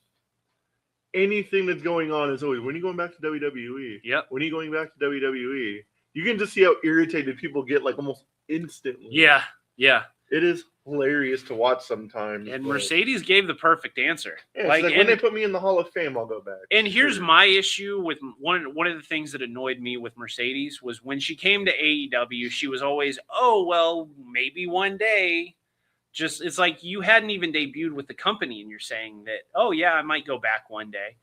Anything that's going on is always, when are you going back to WWE? Yep. When are you going back to WWE? You can just see how irritated people get like almost instantly. Yeah. Yeah. It is hilarious to watch sometimes. And but- Mercedes gave the perfect answer. Yeah, it's like when and, they put me in the Hall of Fame, I'll go back. and here's Sure. my issue with one of the things that annoyed me with Mercedes was when she came to AEW, she was always, oh, well, maybe one day. Just it's like you hadn't even debuted with the company and you're saying that, oh, yeah, I might go back one day.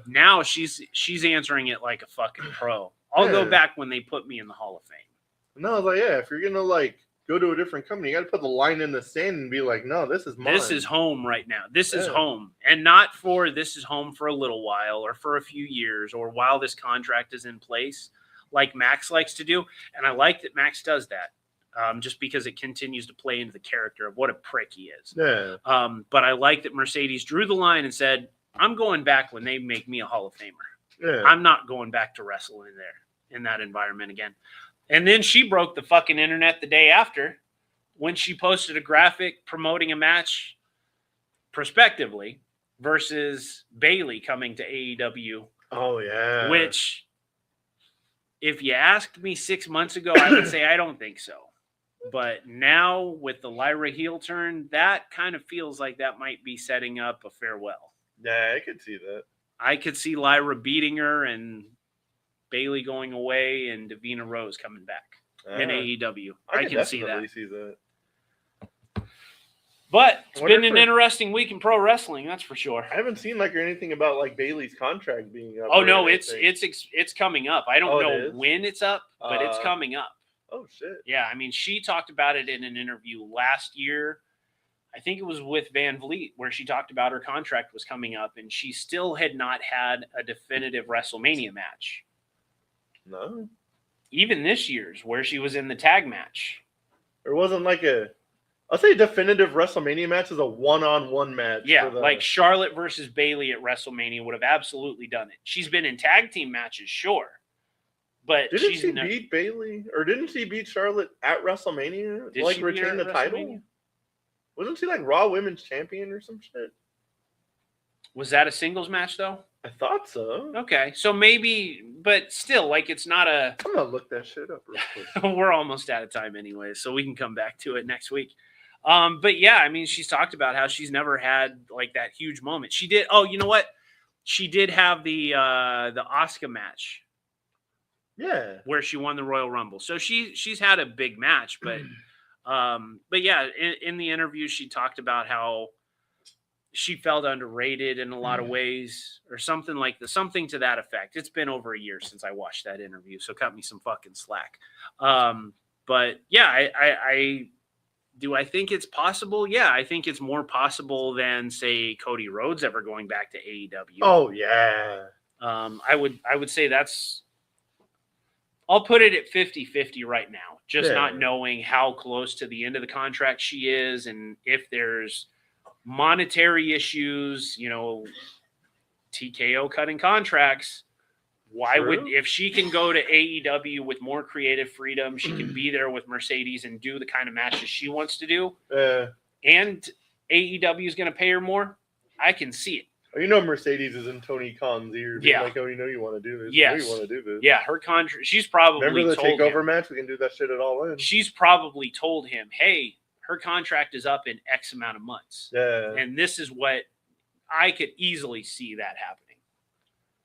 Now she's answering it like a fucking pro. I'll go Yeah. back when they put me in the Hall of Fame. No, I was like, yeah, if you're gonna like go to a different company, you got to put the line in the sand and be like, no, this is mine. This is home right now. This is Yeah. home. And not for this is home for a little while or for a few years or while this contract is in place, like Max likes to do. And I like that Max does that just because it continues to play into the character of what a prick he is. Yeah. But I like that Mercedes drew the line and said, I'm going back when they make me a Hall of Famer. Yeah. I'm not going back to wrestling there in that environment again. And then she broke the fucking internet the day after when she posted a graphic promoting a match prospectively versus Bayley coming to AEW. Oh, yeah. Which, if you asked me 6 months ago, I would say I don't think so. But now with the Lyra heel turn, that kind of feels like that might be setting up a farewell. Yeah, I could see that. I could see Lyra beating her and Bayley going away and Davina Rose coming back in AEW. I can see that. See that. But it's been an interesting week in pro wrestling, that's for sure. I haven't seen anything about Bayley's contract being up. Oh no, it's coming up. I don't know when it's up, but it's coming up. Oh shit. Yeah, I mean, she talked about it in an interview last year. I think it was with Van Vliet, where she talked about her contract was coming up, and she still had not had a definitive WrestleMania match. No. Even this year's, where she was in the tag match. There wasn't I'll say definitive WrestleMania match is a one-on-one match. Yeah, like Charlotte versus Bayley at WrestleMania would have absolutely done it. She's been in tag team matches, sure. But didn't she beat Bayley? Or didn't she beat Charlotte at WrestleMania? Did she retain the title? Wasn't she Raw Women's Champion or some shit? Was that a singles match, though? I thought so. Okay, so maybe, but still, it's not a... I'm going to look that shit up real quick. We're almost out of time anyway, so we can come back to it next week. But yeah, I mean, she's talked about how she's never had that huge moment. She did. Oh, you know what? She did have the Asuka match. Yeah. Where she won the Royal Rumble. So she's had a big match, but yeah, in the interview, she talked about how she felt underrated in a lot of ways or something something to that effect. It's been over a year since I watched that interview, so cut me some fucking slack. But yeah, do I think it's possible? Yeah, I think it's more possible than, say, Cody Rhodes ever going back to AEW. Oh, yeah. I would say that's... I'll put it at 50-50 right now, just not knowing how close to the end of the contract she is and if there's monetary issues, TKO cutting contracts. Why would, if she can go to AEW with more creative freedom, she can be there with Mercedes and do the kind of matches she wants to do, and AEW is going to pay her more, I can see it. Mercedes is in Tony Khan's ears. Yeah. you want to do this. Yes. You want to do this. Yeah, her contract, she's probably Remember the told takeover him, match? We can do that shit at All In. She's probably told him, hey, her contract is up in X amount of months. Yeah. And this is what I could easily see that happening.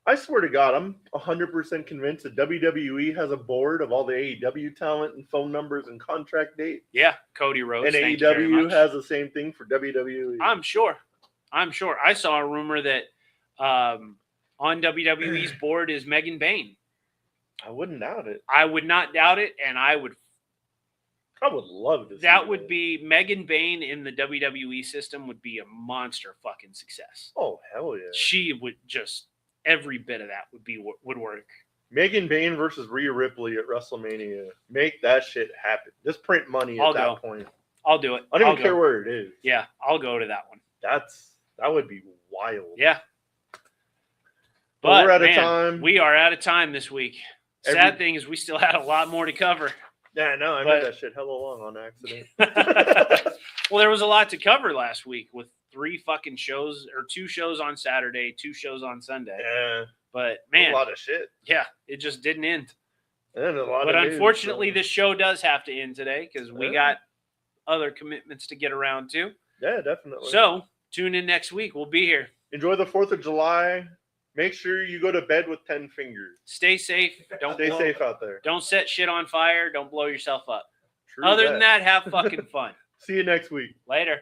I swear to God, I'm 100% convinced that WWE has a board of all the AEW talent and phone numbers and contract date. Yeah, Cody Rhodes. And AEW has the same thing for WWE. I'm sure. I saw a rumor that on WWE's board is Megan Bayne. I wouldn't doubt it. I would not doubt it, and I would love to see that. Would be Megan Bayne in the WWE system would be a monster fucking success. Oh, hell yeah. She would just... Every bit of that would work. Megan Bayne versus Rhea Ripley at WrestleMania. Make that shit happen. Just print money at that point. I'll do it. I don't even care where it is. Yeah, I'll go to that one. That would be wild. Yeah. But we're out of time. We are out of time this week. Sad thing is we still had a lot more to cover. Yeah, no, I made that shit hella long on accident. Well, there was a lot to cover last week with 3 fucking shows, or 2 shows on Saturday, 2 shows on Sunday. Yeah. But man, a lot of shit. Yeah, it just didn't end. And but unfortunately, this show does have to end today because we got other commitments to get around to. Yeah, definitely. So tune in next week. We'll be here. Enjoy the 4th of July. Make sure you go to bed with 10 fingers. Stay safe. Stay safe out there. Don't set shit on fire. Don't blow yourself up. True Other than that, have fucking fun. See you next week. Later.